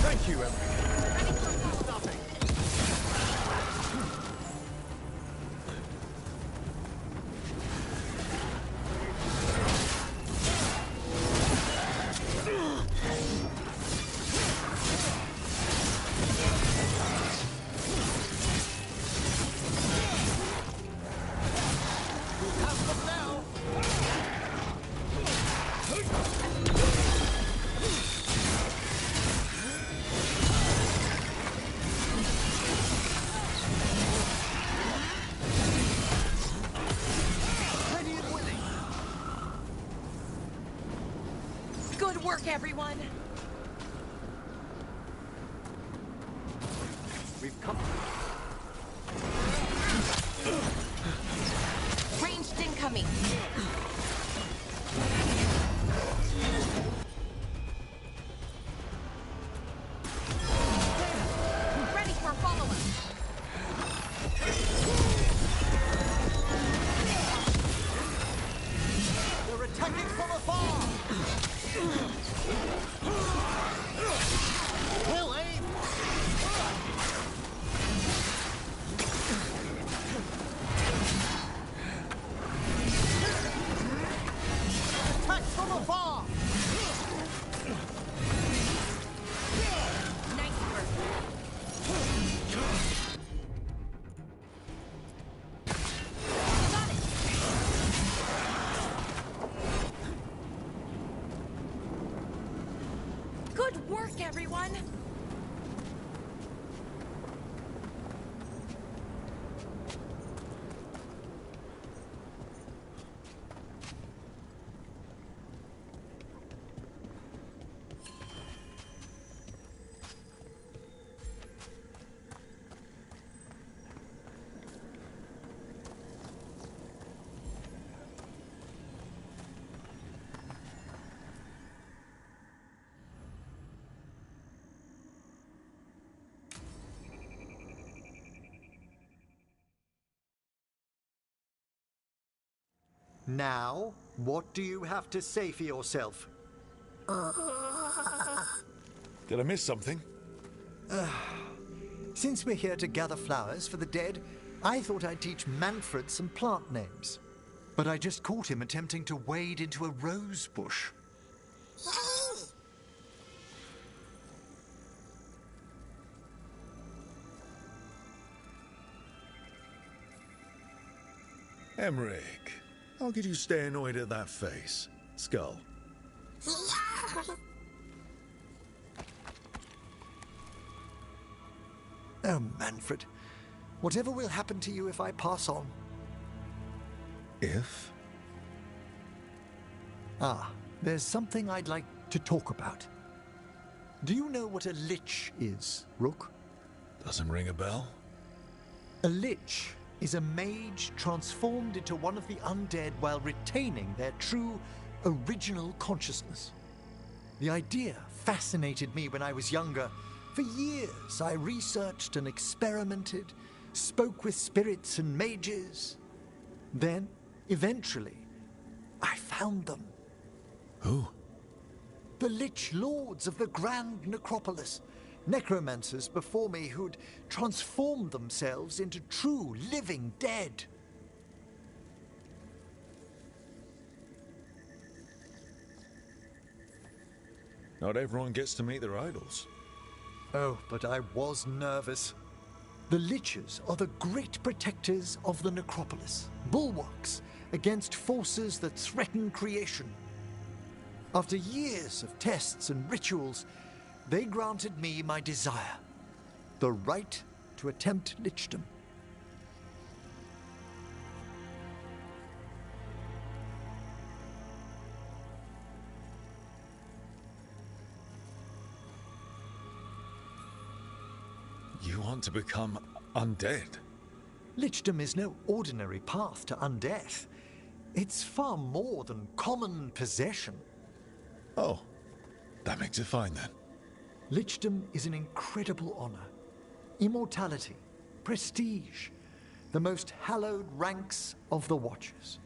Thank you, Emily. Good work, everyone! We've come. Ranged incoming! on! Now, what do you have to say for yourself? Did I miss something? Since we're here to gather flowers for the dead, I thought I'd teach Manfred some plant names. But I just caught him attempting to wade into a rose bush. Emmerich, how could you stay annoyed at that face? Skull. Oh, Manfred. Whatever will happen to you if I pass on? If? Ah, there's something I'd like to talk about. Do you know what a lich is, Rook? Doesn't ring a bell? A lich is a mage transformed into one of the undead while retaining their true, original consciousness. The idea fascinated me when I was younger. For years, I researched and experimented, spoke with spirits and mages. Then, eventually, I found them. Who? The Lich Lords of the Grand Necropolis. Necromancers before me who'd transformed themselves into true living dead. Not everyone gets to meet their idols. Oh, but I was nervous. The Liches are the great protectors of the Necropolis, bulwarks against forces that threaten creation. After years of tests and rituals, they granted me my desire, the right to attempt lichdom. You want to become undead? Lichdom is no ordinary path to undeath. It's far more than common possession. Oh, that makes it fine then. Lichdom is an incredible honor. Immortality, prestige, the most hallowed ranks of the Watchers,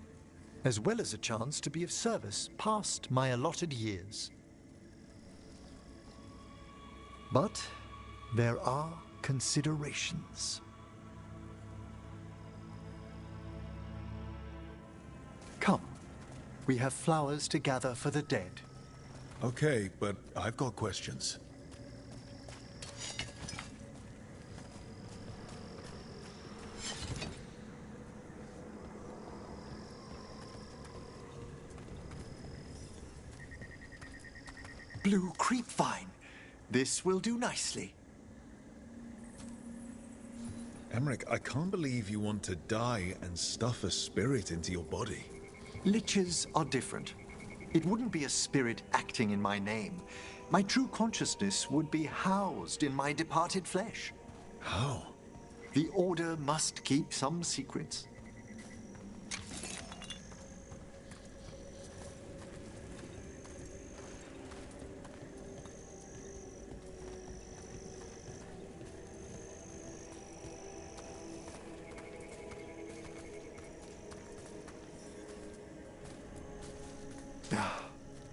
as well as a chance to be of service past my allotted years. But there are considerations. Come, we have flowers to gather for the dead. Okay, but I've got questions. Blue creepvine. This will do nicely. Emmerich, I can't believe you want to die and stuff a spirit into your body. Liches are different. It wouldn't be a spirit acting in my name. My true consciousness would be housed in my departed flesh. How? The Order must keep some secrets.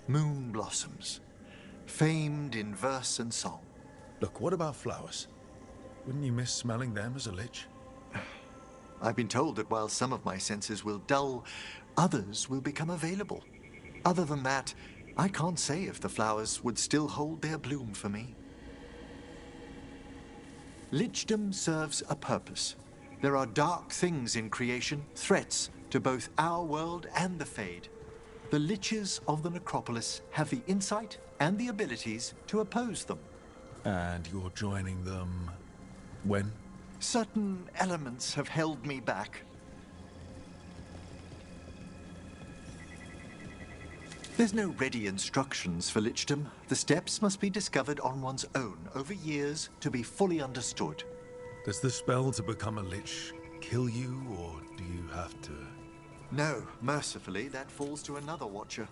Moon blossoms, famed in verse and song. Look, what about flowers? Wouldn't you miss smelling them as a lich? I've been told that while some of my senses will dull, others will become available. Other than that, I can't say if the flowers would still hold their bloom for me. Lichdom serves a purpose. There are dark things in creation, threats to both our world and the Fade. The Liches of the Necropolis have the insight and the abilities to oppose them. And you're joining them when? Certain elements have held me back. There's no ready instructions for lichdom. The steps must be discovered on one's own over years to be fully understood. Does the spell to become a lich kill you, or do you have to? No, mercifully, that falls to another watcher.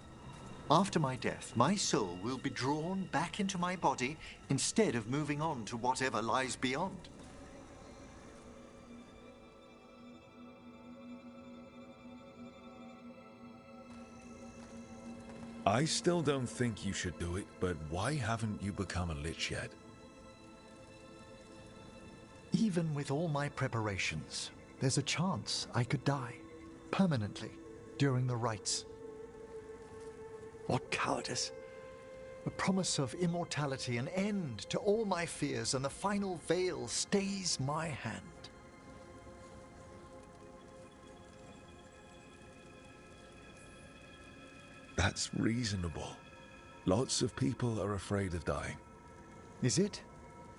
After my death, my soul will be drawn back into my body instead of moving on to whatever lies beyond. I still don't think you should do it, but why haven't you become a lich yet? Even with all my preparations, there's a chance I could die permanently during the rites. What cowardice! A promise of immortality, an end to all my fears, and the final veil stays my hand. That's reasonable. Lots of people are afraid of dying. Is it?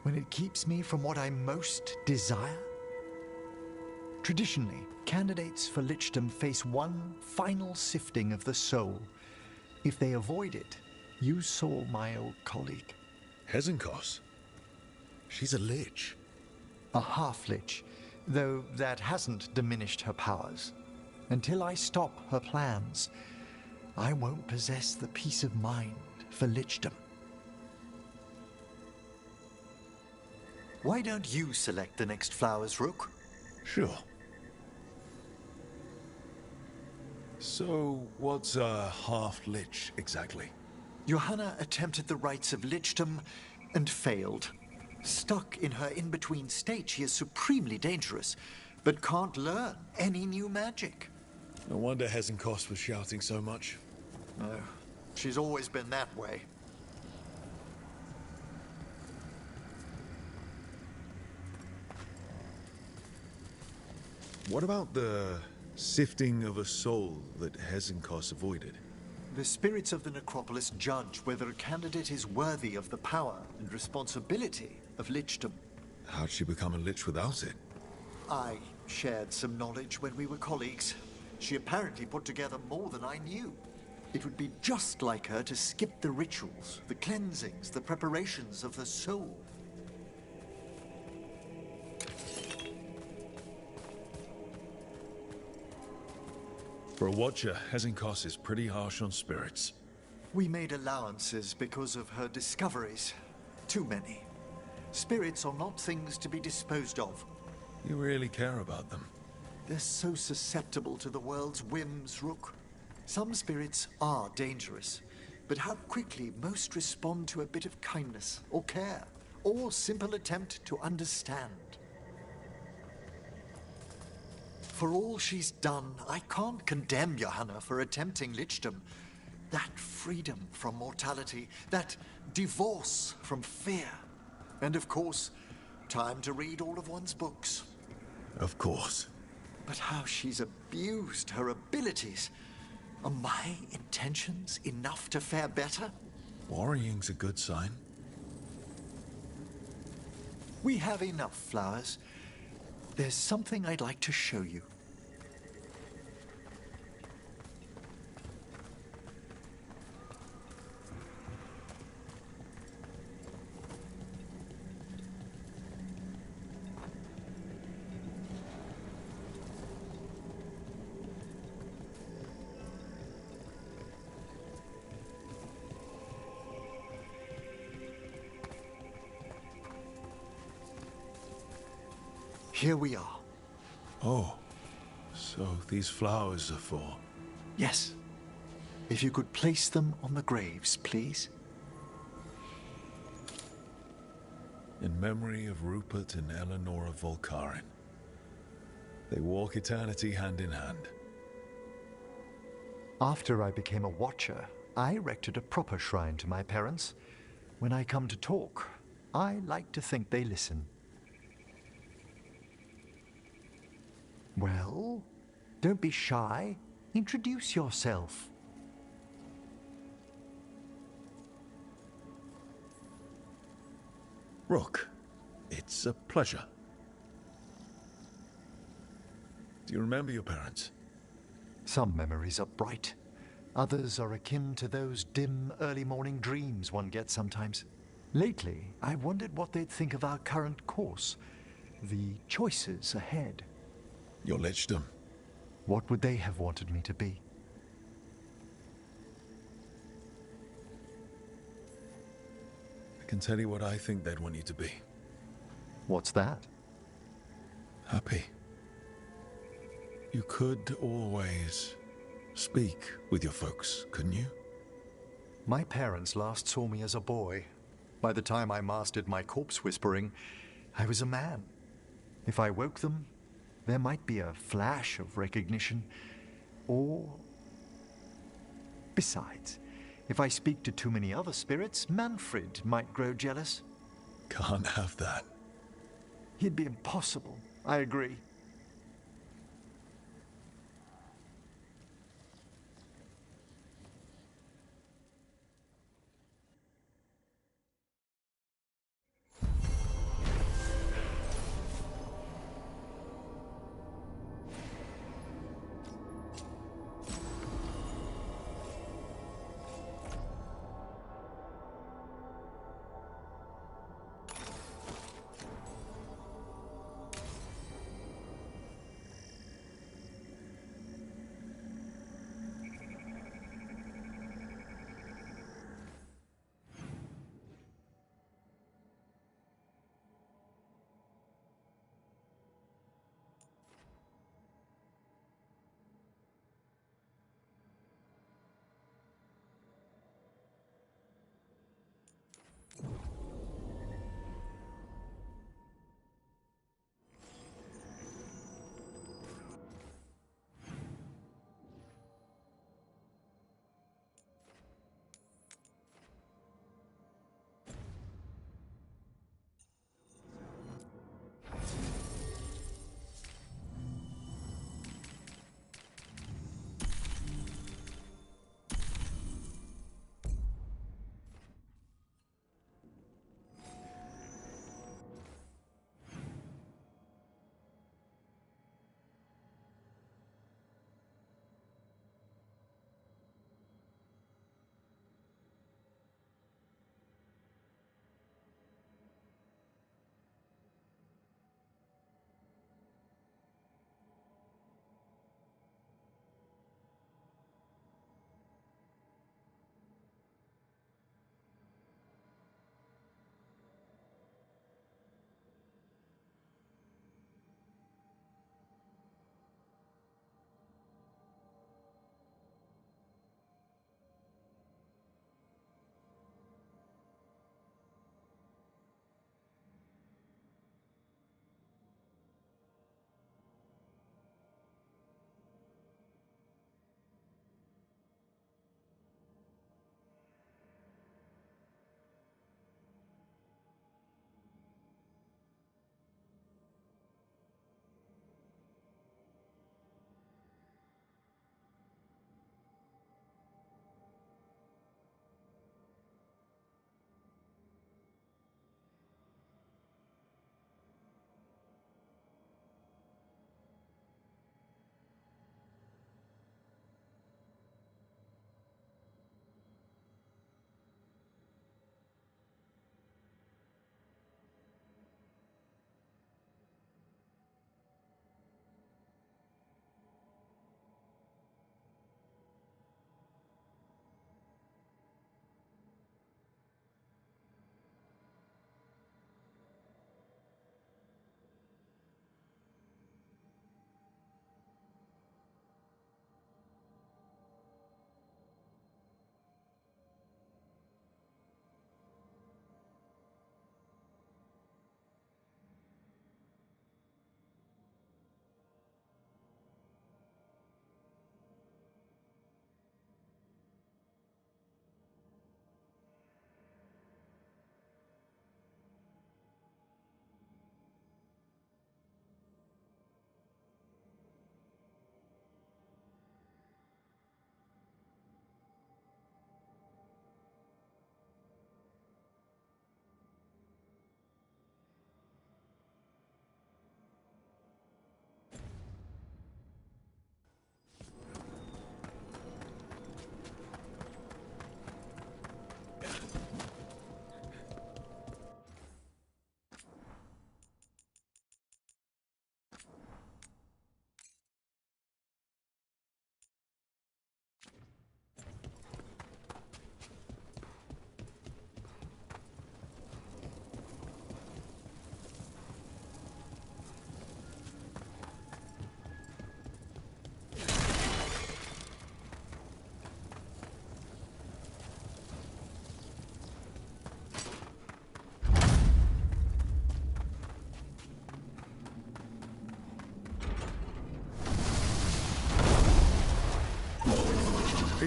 When it keeps me from what I most desire? Traditionally, candidates for lichdom face one final sifting of the soul. If they avoid it, you saw my old colleague. Hezenkos? She's a lich. A half-lich, though that hasn't diminished her powers. Until I stop her plans, I won't possess the peace of mind for lichdom. Why don't you select the next flowers, Rook? Sure. So, what's a half-lich exactly? Johanna attempted the rites of lichdom and failed. Stuck in her in-between state, she is supremely dangerous, but can't learn any new magic. No wonder Hezenkos was shouting so much. No, she's always been that way. What about the sifting of a soul that Hezenkos avoided? The spirits of the necropolis judge whether a candidate is worthy of the power and responsibility of lichdom. How'd she become a lich without it? I shared some knowledge when we were colleagues. She apparently put together more than I knew. It would be just like her to skip the rituals, the cleansings, the preparations of the soul. For a watcher, Hezenkos is pretty harsh on spirits. We made allowances because of her discoveries. Too many. Spirits are not things to be disposed of. You really care about them. They're so susceptible to the world's whims, Rook. Some spirits are dangerous, but how quickly most respond to a bit of kindness or care, or simple attempt to understand. For all she's done, I can't condemn Johanna for attempting lichdom. That freedom from mortality, that divorce from fear. And of course, time to read all of one's books. Of course. But how she's abused her abilities. Are my intentions enough to fare better? Worrying's a good sign. We have enough flowers. There's something I'd like to show you. Here we are. Oh, so these flowers are for... Yes. If you could place them on the graves, please. In memory of Rupert and Eleanor of Volkaren. They walk eternity hand in hand. After I became a watcher, I erected a proper shrine to my parents. When I come to talk, I like to think they listen. Well, don't be shy. Introduce yourself. Rook, it's a pleasure. Do you remember your parents? Some memories are bright. Others are akin to those dim early morning dreams one gets sometimes. Lately, I wondered what they'd think of our current course, the choices ahead. Your lichdom. What would they have wanted me to be? I can tell you what I think they'd want you to be. What's that? Happy. You could always speak with your folks, couldn't you? My parents last saw me as a boy. By the time I mastered my corpse whispering, I was a man. If I woke them, there might be a flash of recognition, or... Besides, if I speak to too many other spirits, Manfred might grow jealous. Can't have that. He'd be impossible, I agree.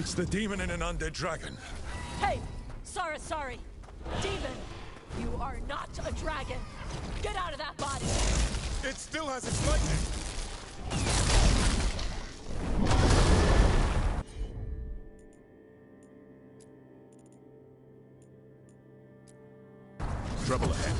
It's the demon and an undead dragon. Hey! Sorry. Demon! You are not a dragon! Get out of that body! It still has its lightning! Trouble ahead.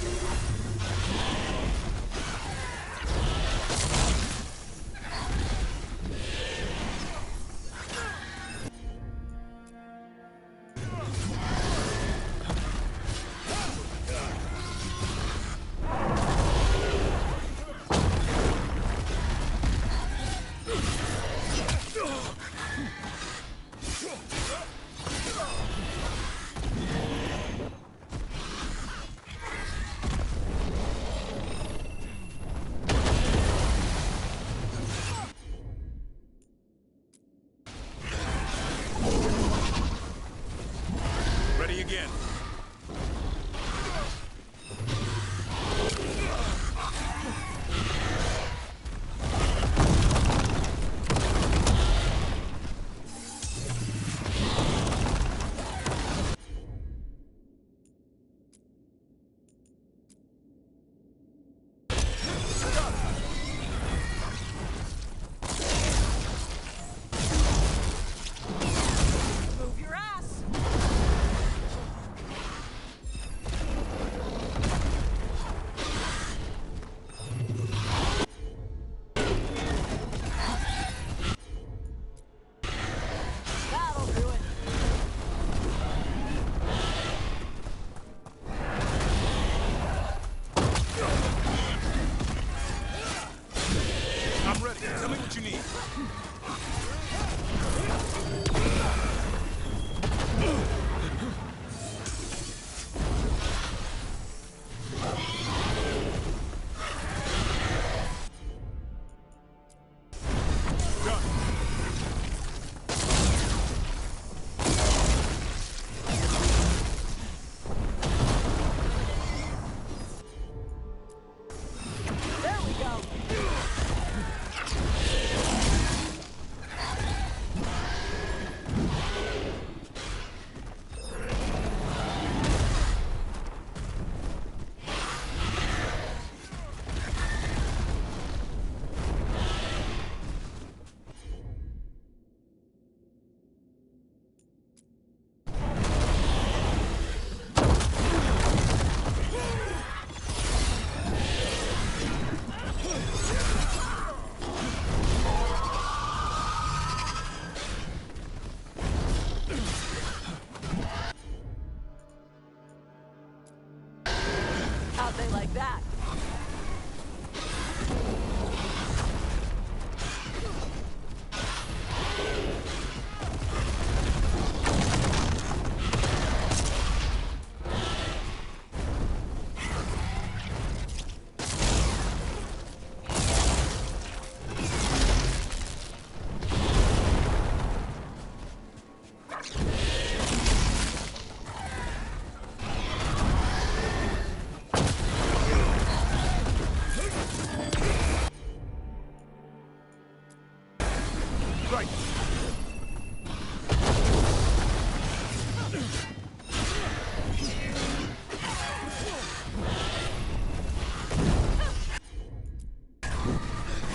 Ready again. Move your ass! That'll do it. I'm ready. Tell me what you need. There we go. How'd they like that? Right.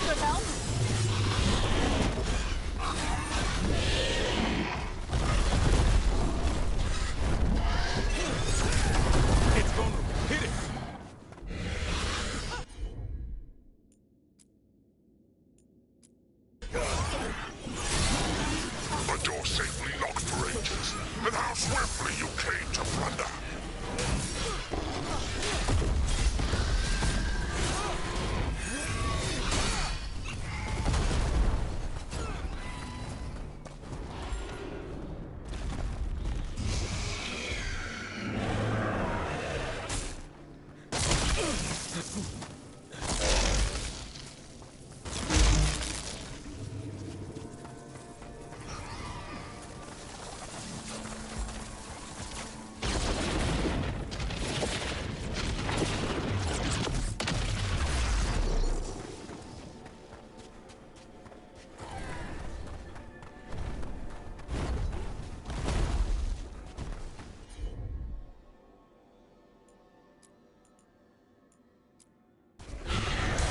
Good help? It's vulnerable. Hit it. A door safely locked for ages. And how swiftly you came to plunder.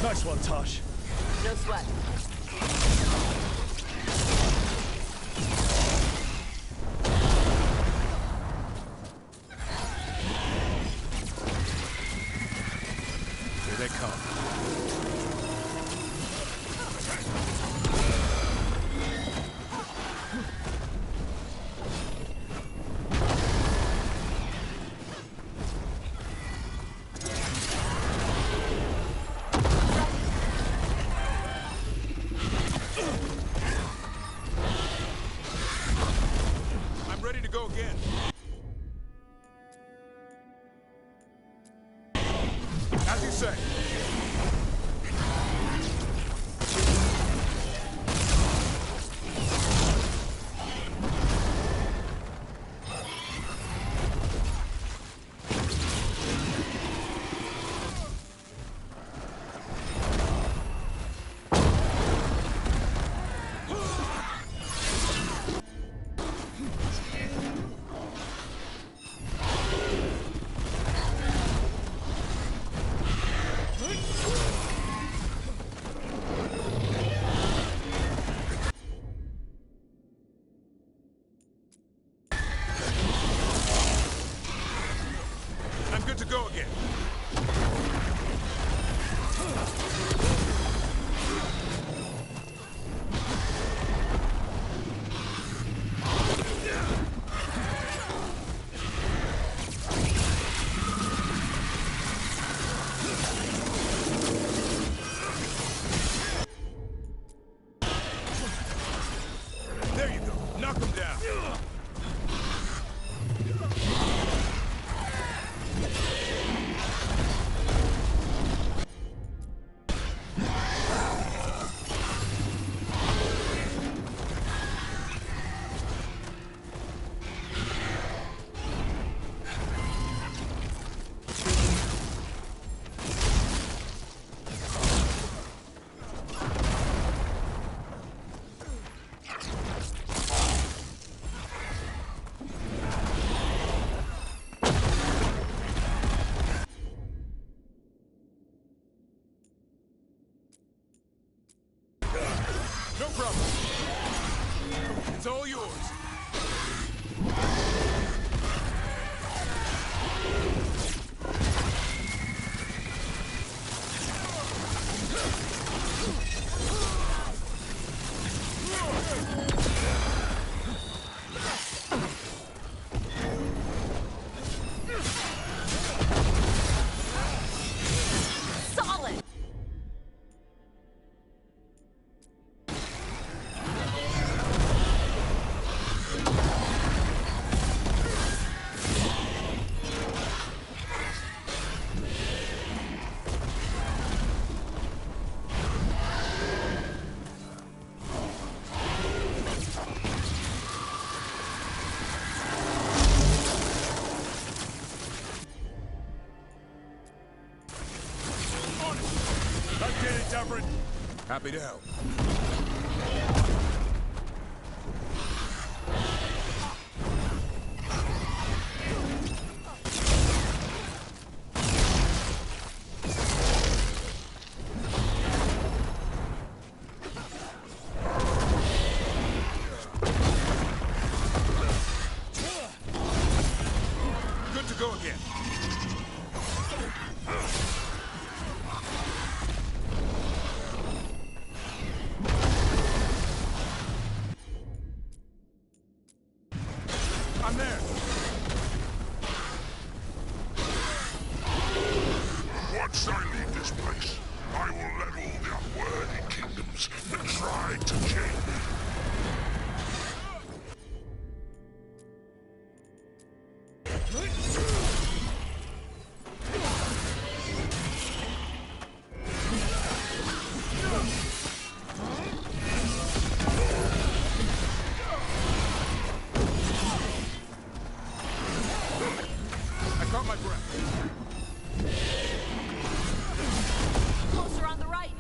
Nice one, Tosh. No sweat. Here they come. I'm ready to go again. As you say. I'm good to go again. There you go. Knock him down. No problem. It's all yours. Solid! Happy to help. Good to go again. I'm there. Once I leave this place, I will let all the unworthy kingdoms that try to kill me. I caught my breath. Closer on the right.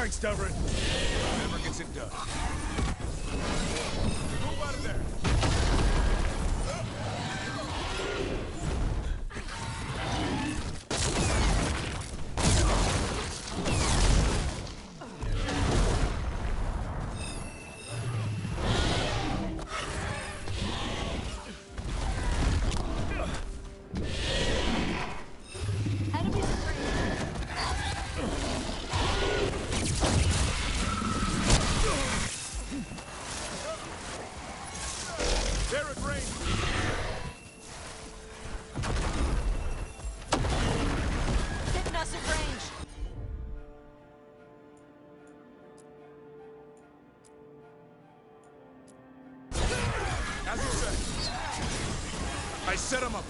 Thanks, Davrin. Never gets it done. Move out of there. I set him up.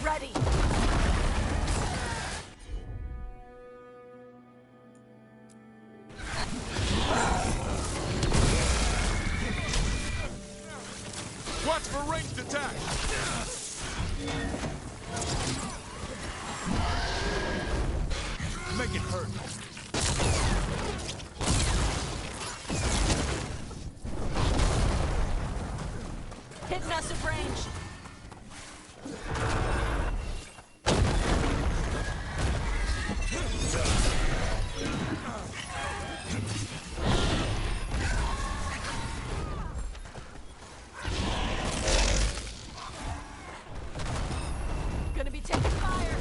Ready. Watch for ranged attack. Make it hurt. Hitting us at range. Gonna be taking fire.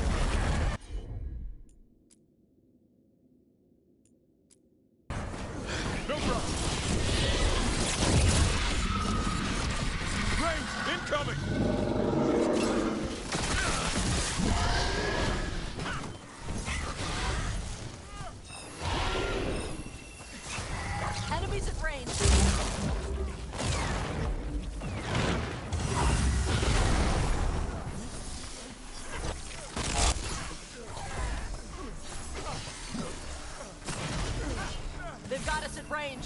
No problem. Range incoming. Enemies at range. They've got us at range.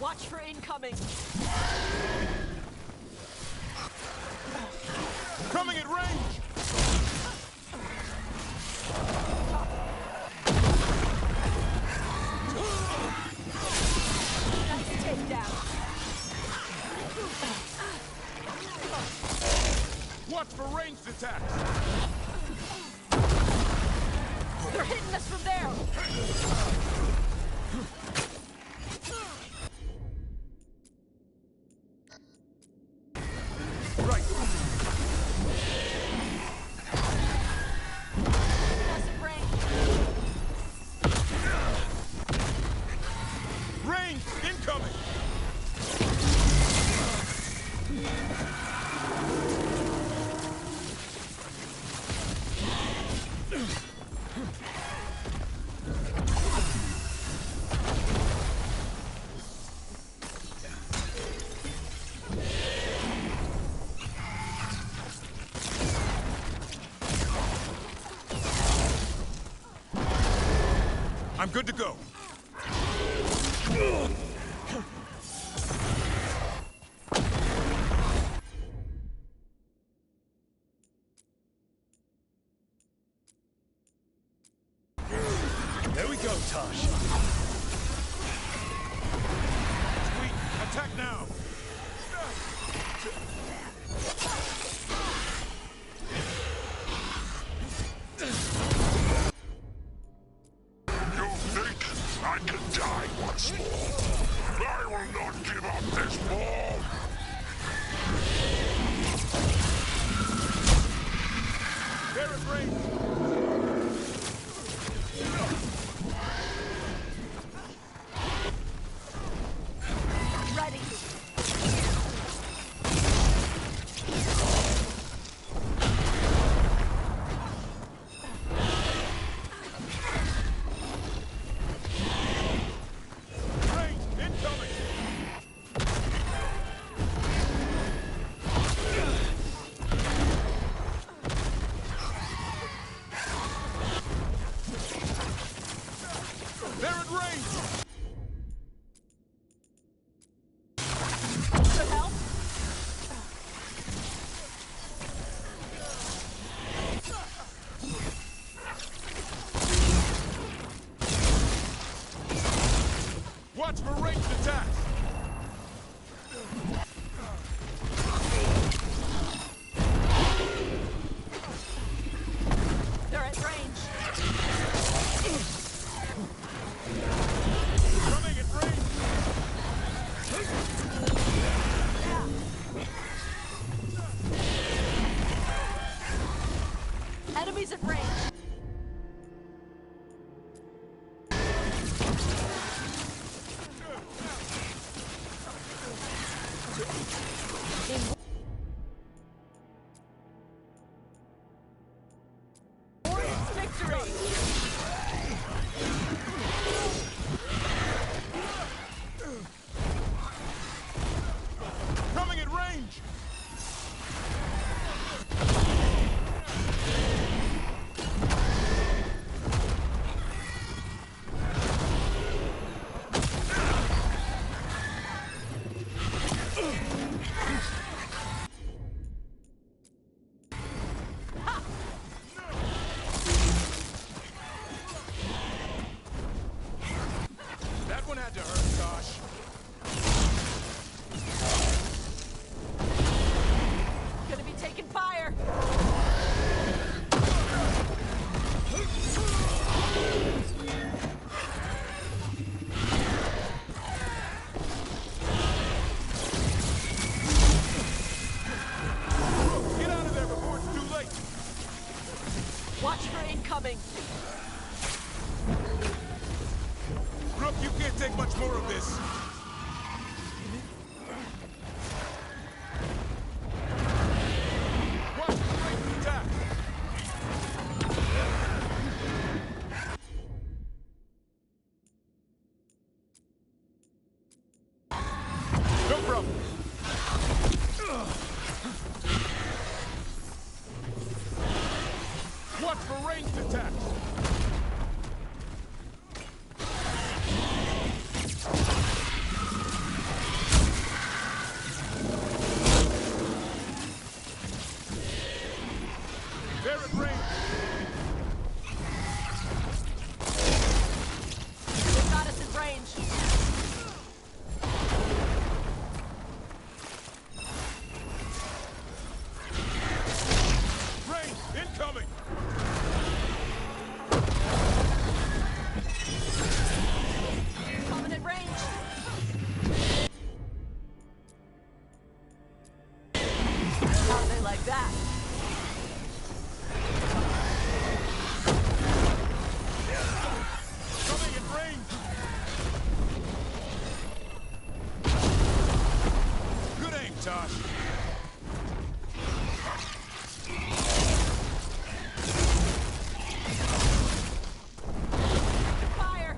Watch for incoming. Coming at range. Nice takedown. Watch for ranged attacks. They're hitting us from there. Right. Us at range. Range incoming. I'm good to go. Tosh. Sweet, attack now! You think I can die once more? I will not give up this ball! They're at range! Ready! Range, incoming! They're at range! Good help? Watch for ranged attacks! They're at range. Coming at range! Enemies at range. Warriors victory! Coming at range! That one had to hurt, Tosh. Gonna be taking fire! Get out of there before it's too late! Watch for incoming! Rook, you can't take much more of this! Watch for ranged attack! No problem! Watch for ranged attacks! They're at range! They've got us at range. Range, incoming! Coming at range. How do they like that? Coming at range! Good aim, Tosh! Fire!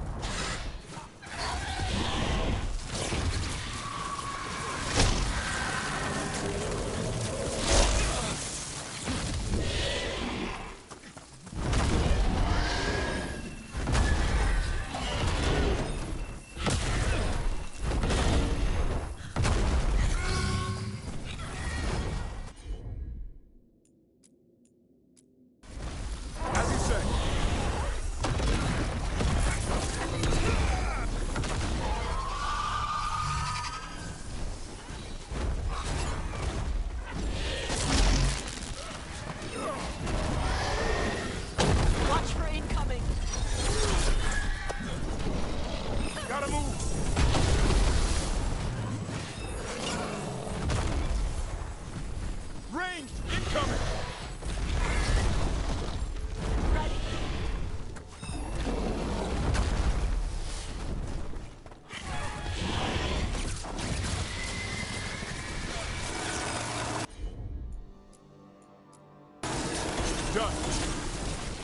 Done.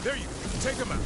There you go. Take him out.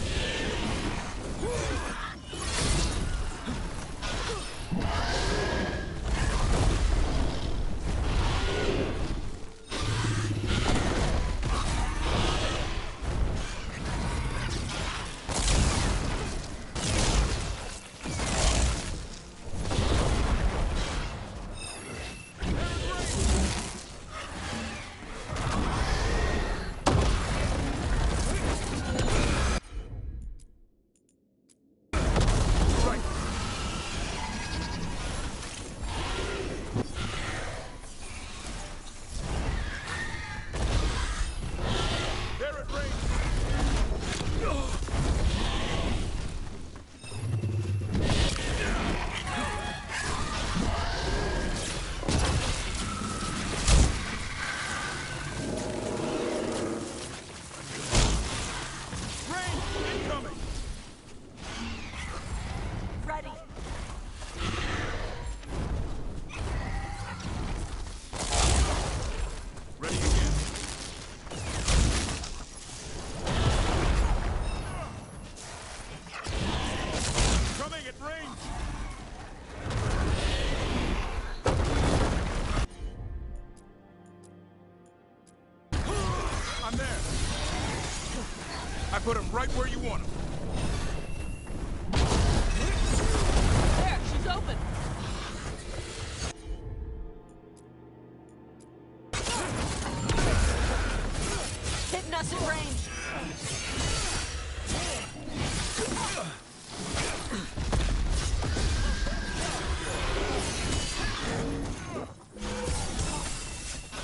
I'm there. I put him right where you want him. There, she's open. Hitting us at range.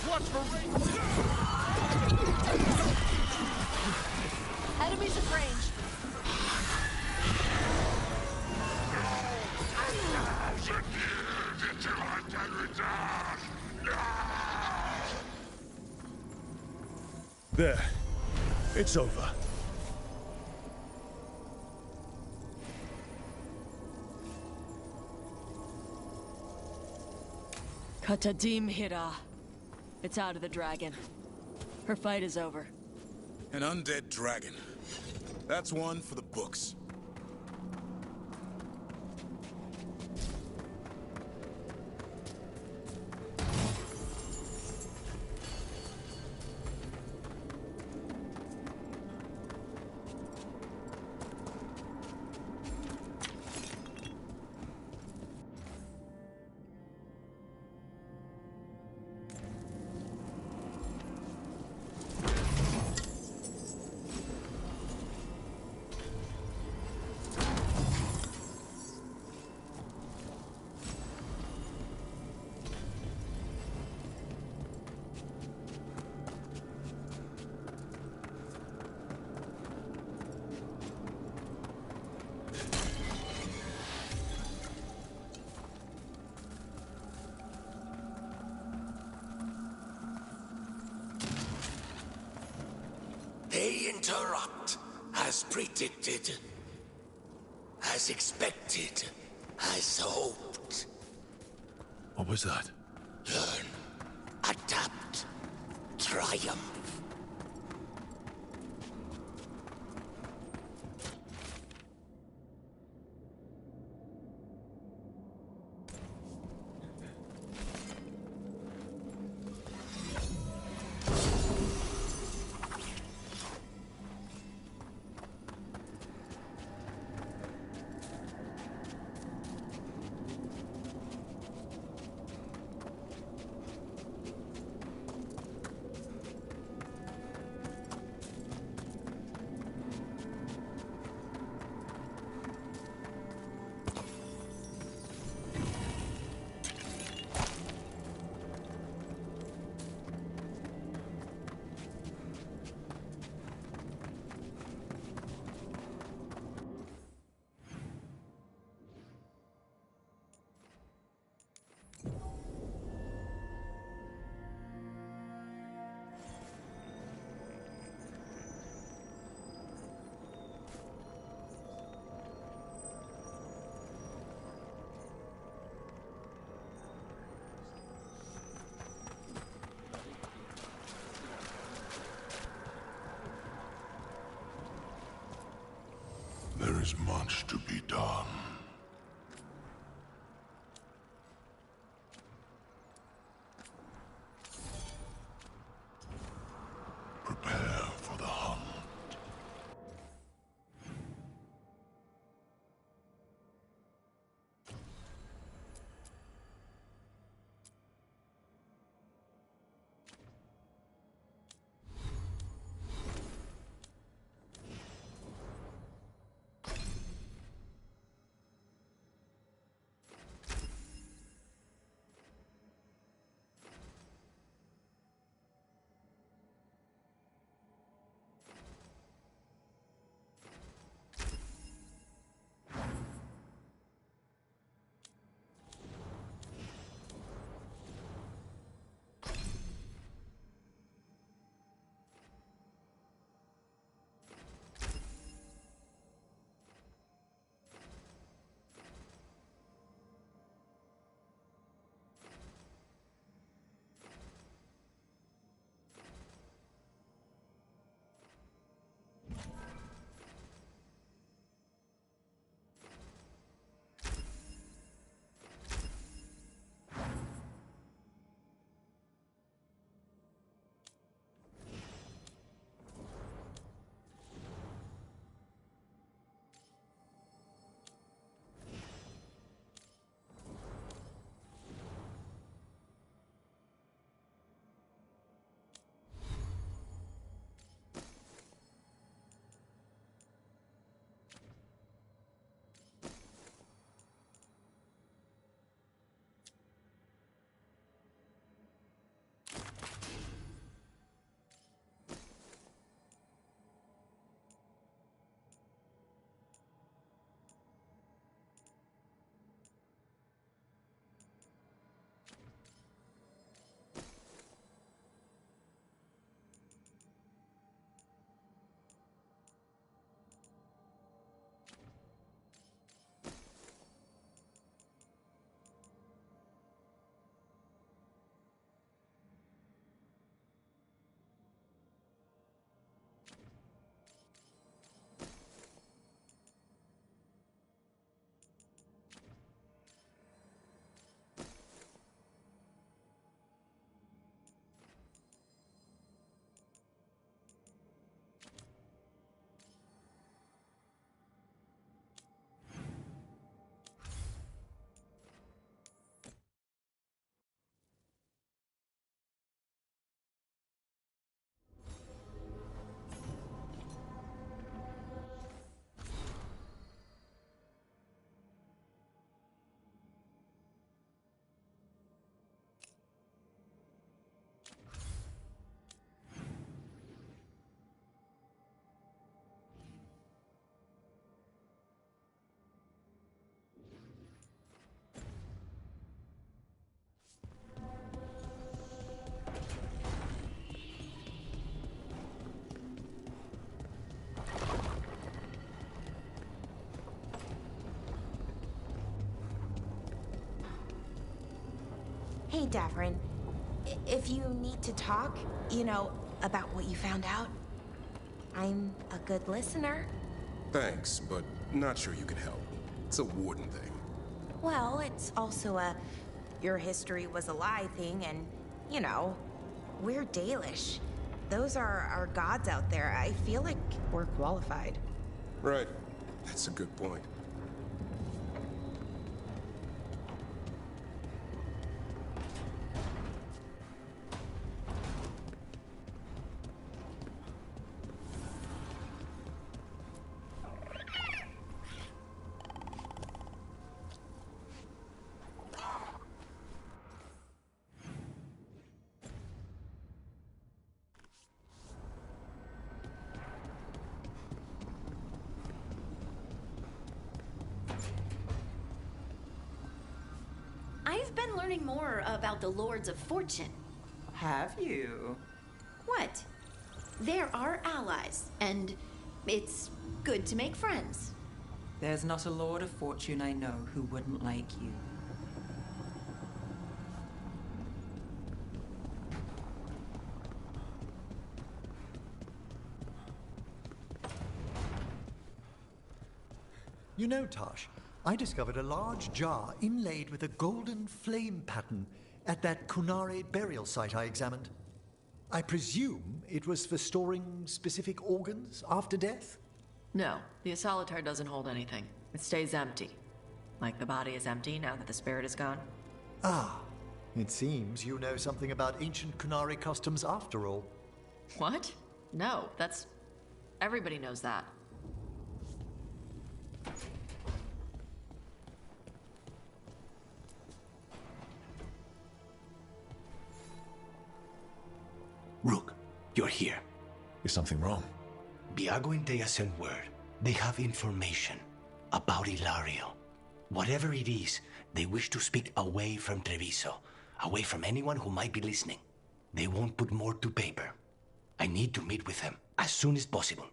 Watch for range. Enemies at range. There. It's over. Katadim Hira. It's out of the dragon. Her fight is over. An undead dragon. That's one for the books. They interrupt, as predicted, as expected, as hoped. What was that? Learn, adapt, triumph. is much to be done. Prepare for the hunt. Hey, Davrin. If you need to talk, about what you found out, I'm a good listener. Thanks, but not sure you can help. It's a warden thing. Well, it's also your history was a lie thing, and, we're Dalish. Those are our gods out there. I feel like we're qualified. Right. That's a good point. I've been learning more about the Lords of Fortune. Have you? What? They're our allies, and it's good to make friends. There's not a Lord of Fortune I know who wouldn't like you. You know, Tash, I discovered a large jar inlaid with a golden flame pattern at that Kunare burial site I examined. I presume it was for storing specific organs after death? No, the solitaire doesn't hold anything. It stays empty. Like the body is empty now that the spirit is gone. Ah, it seems you know something about ancient Kunare customs after all. What? No, that's... Everybody knows that. Rook, you're here. Is something wrong? Biago and Dea sent word. They have information about Ilario. Whatever it is, they wish to speak away from Treviso, away from anyone who might be listening. They won't put more to paper. I need to meet with them as soon as possible.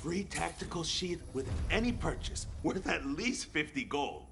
Free tactical sheath with any purchase, worth at least 50 gold.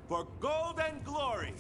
For gold and glory!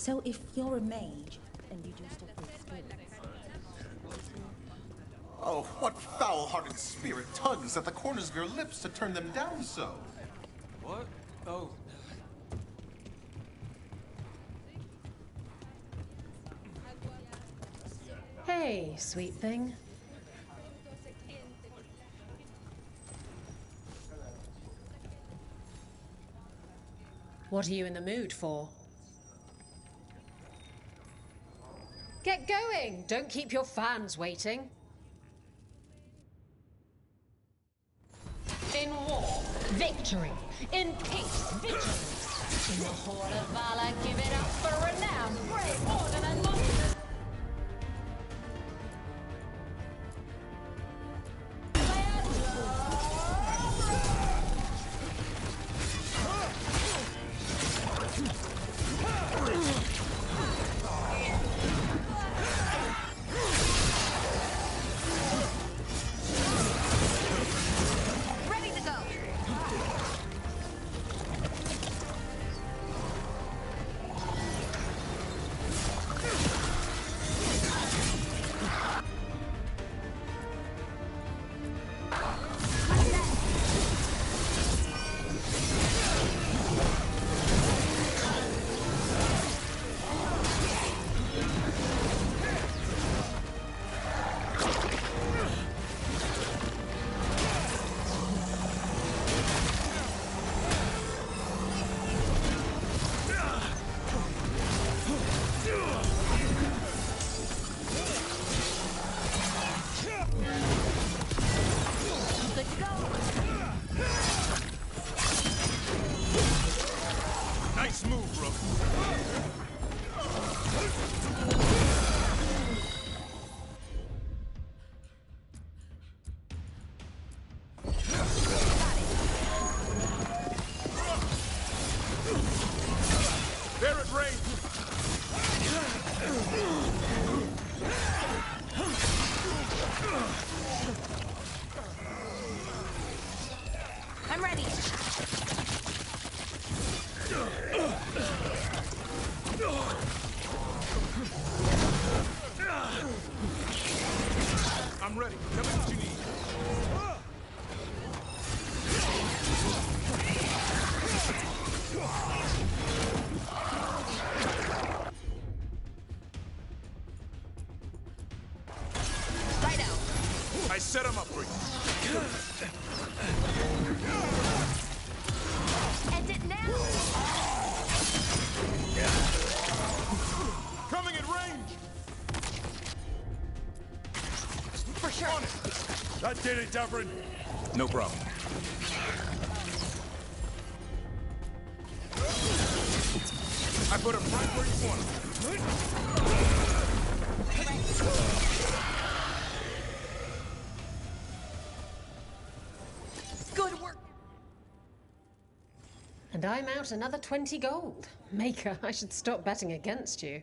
So if you're a mage, Oh, what foul-hearted spirit tugs at the corners of your lips to turn them down so? What? Oh. Hey, sweet thing. What are you in the mood for? Get going! Don't keep your fans waiting. In war, victory. In peace, vigilance. In the hall of valor, give it up for renown, brave order and monsters. Nice move, Rook. They're at range. I'm ready. I'm ready. Tell me what you need. Right out. I set him up for you. End it now. Coming at range. For sure. On it. That did it, Dufferin. No problem. I put him right where you want him. Good work. And I'm out another 20 gold. Maker, I should stop betting against you.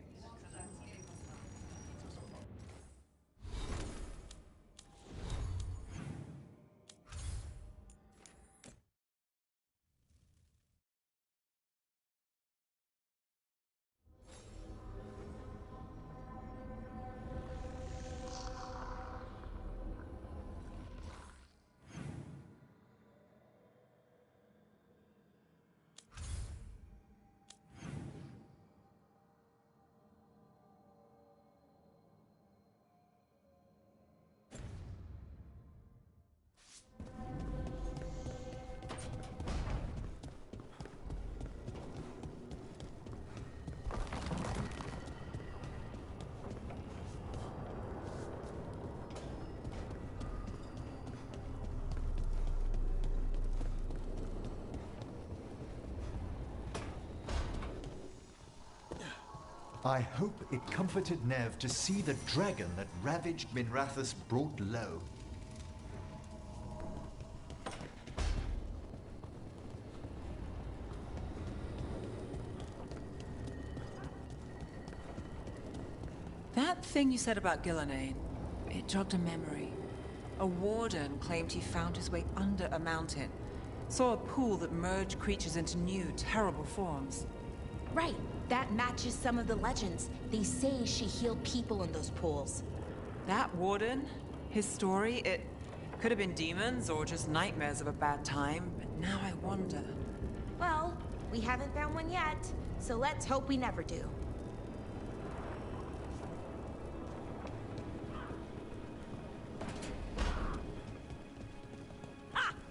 I hope it comforted Nev to see the dragon that ravaged Minrathous brought low. That thing you said about Gillenane, it jogged a memory. A warden claimed he found his way under a mountain, saw a pool that merged creatures into new, terrible forms. Right. That matches some of the legends. They say she healed people in those pools. That warden, his story, it could have been demons or just nightmares of a bad time, but now I wonder. Well, we haven't found one yet, so let's hope we never do.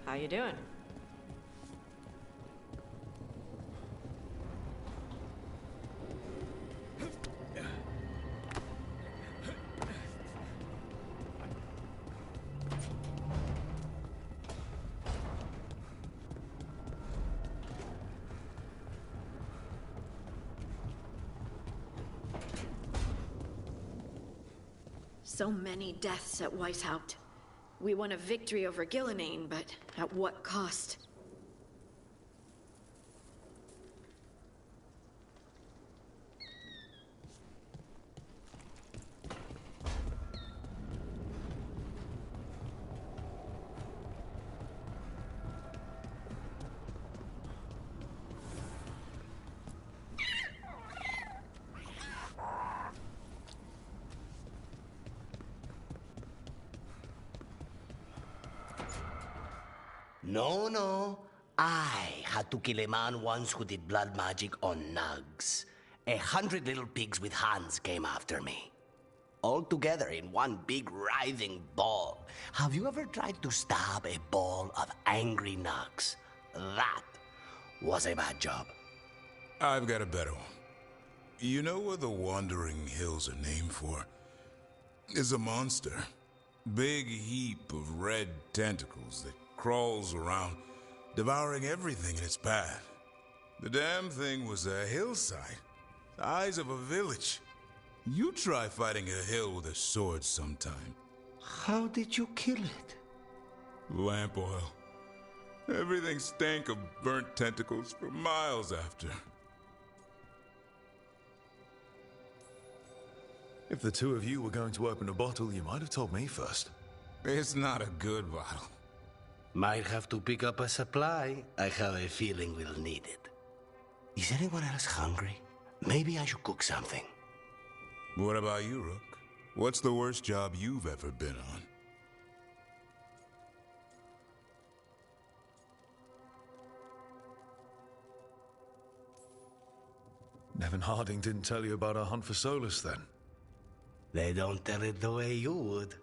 How you doing? So many deaths at Weishaupt. We won a victory over Gillenane, but at what cost? No. I had to kill a man once who did blood magic on nugs. 100 little pigs with hands came after me. All together in one big writhing ball. Have you ever tried to stab a ball of angry nugs? That was a bad job. I've got a better one. You know what the Wandering Hills are named for? It's a monster. Big heap of red tentacles that crawls around, devouring everything in its path. The damn thing was a hillside, the size of a village. You try fighting a hill with a sword sometime. How did you kill it? Lamp oil. Everything stank of burnt tentacles for miles after. If the two of you were going to open a bottle, you might have told me first. It's not a good bottle. Might have to pick up a supply. I have a feeling we'll need it. Is anyone else hungry? Maybe I should cook something. What about you, Rook? What's the worst job you've ever been on? Nevin Harding didn't tell you about our hunt for Solus, then? They don't tell it the way you would.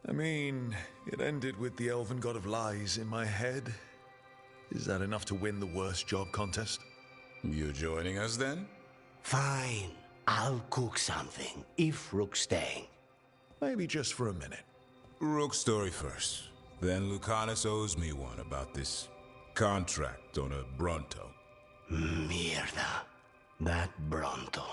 I mean, it ended with the elven god of lies in my head. Is that enough to win the worst job contest? You joining us, then? Fine. I'll cook something, if Rook's staying. Maybe just for a minute. Rook's story first. Then Lucanus owes me one about this contract on a Bronto. Mierda. That Bronto.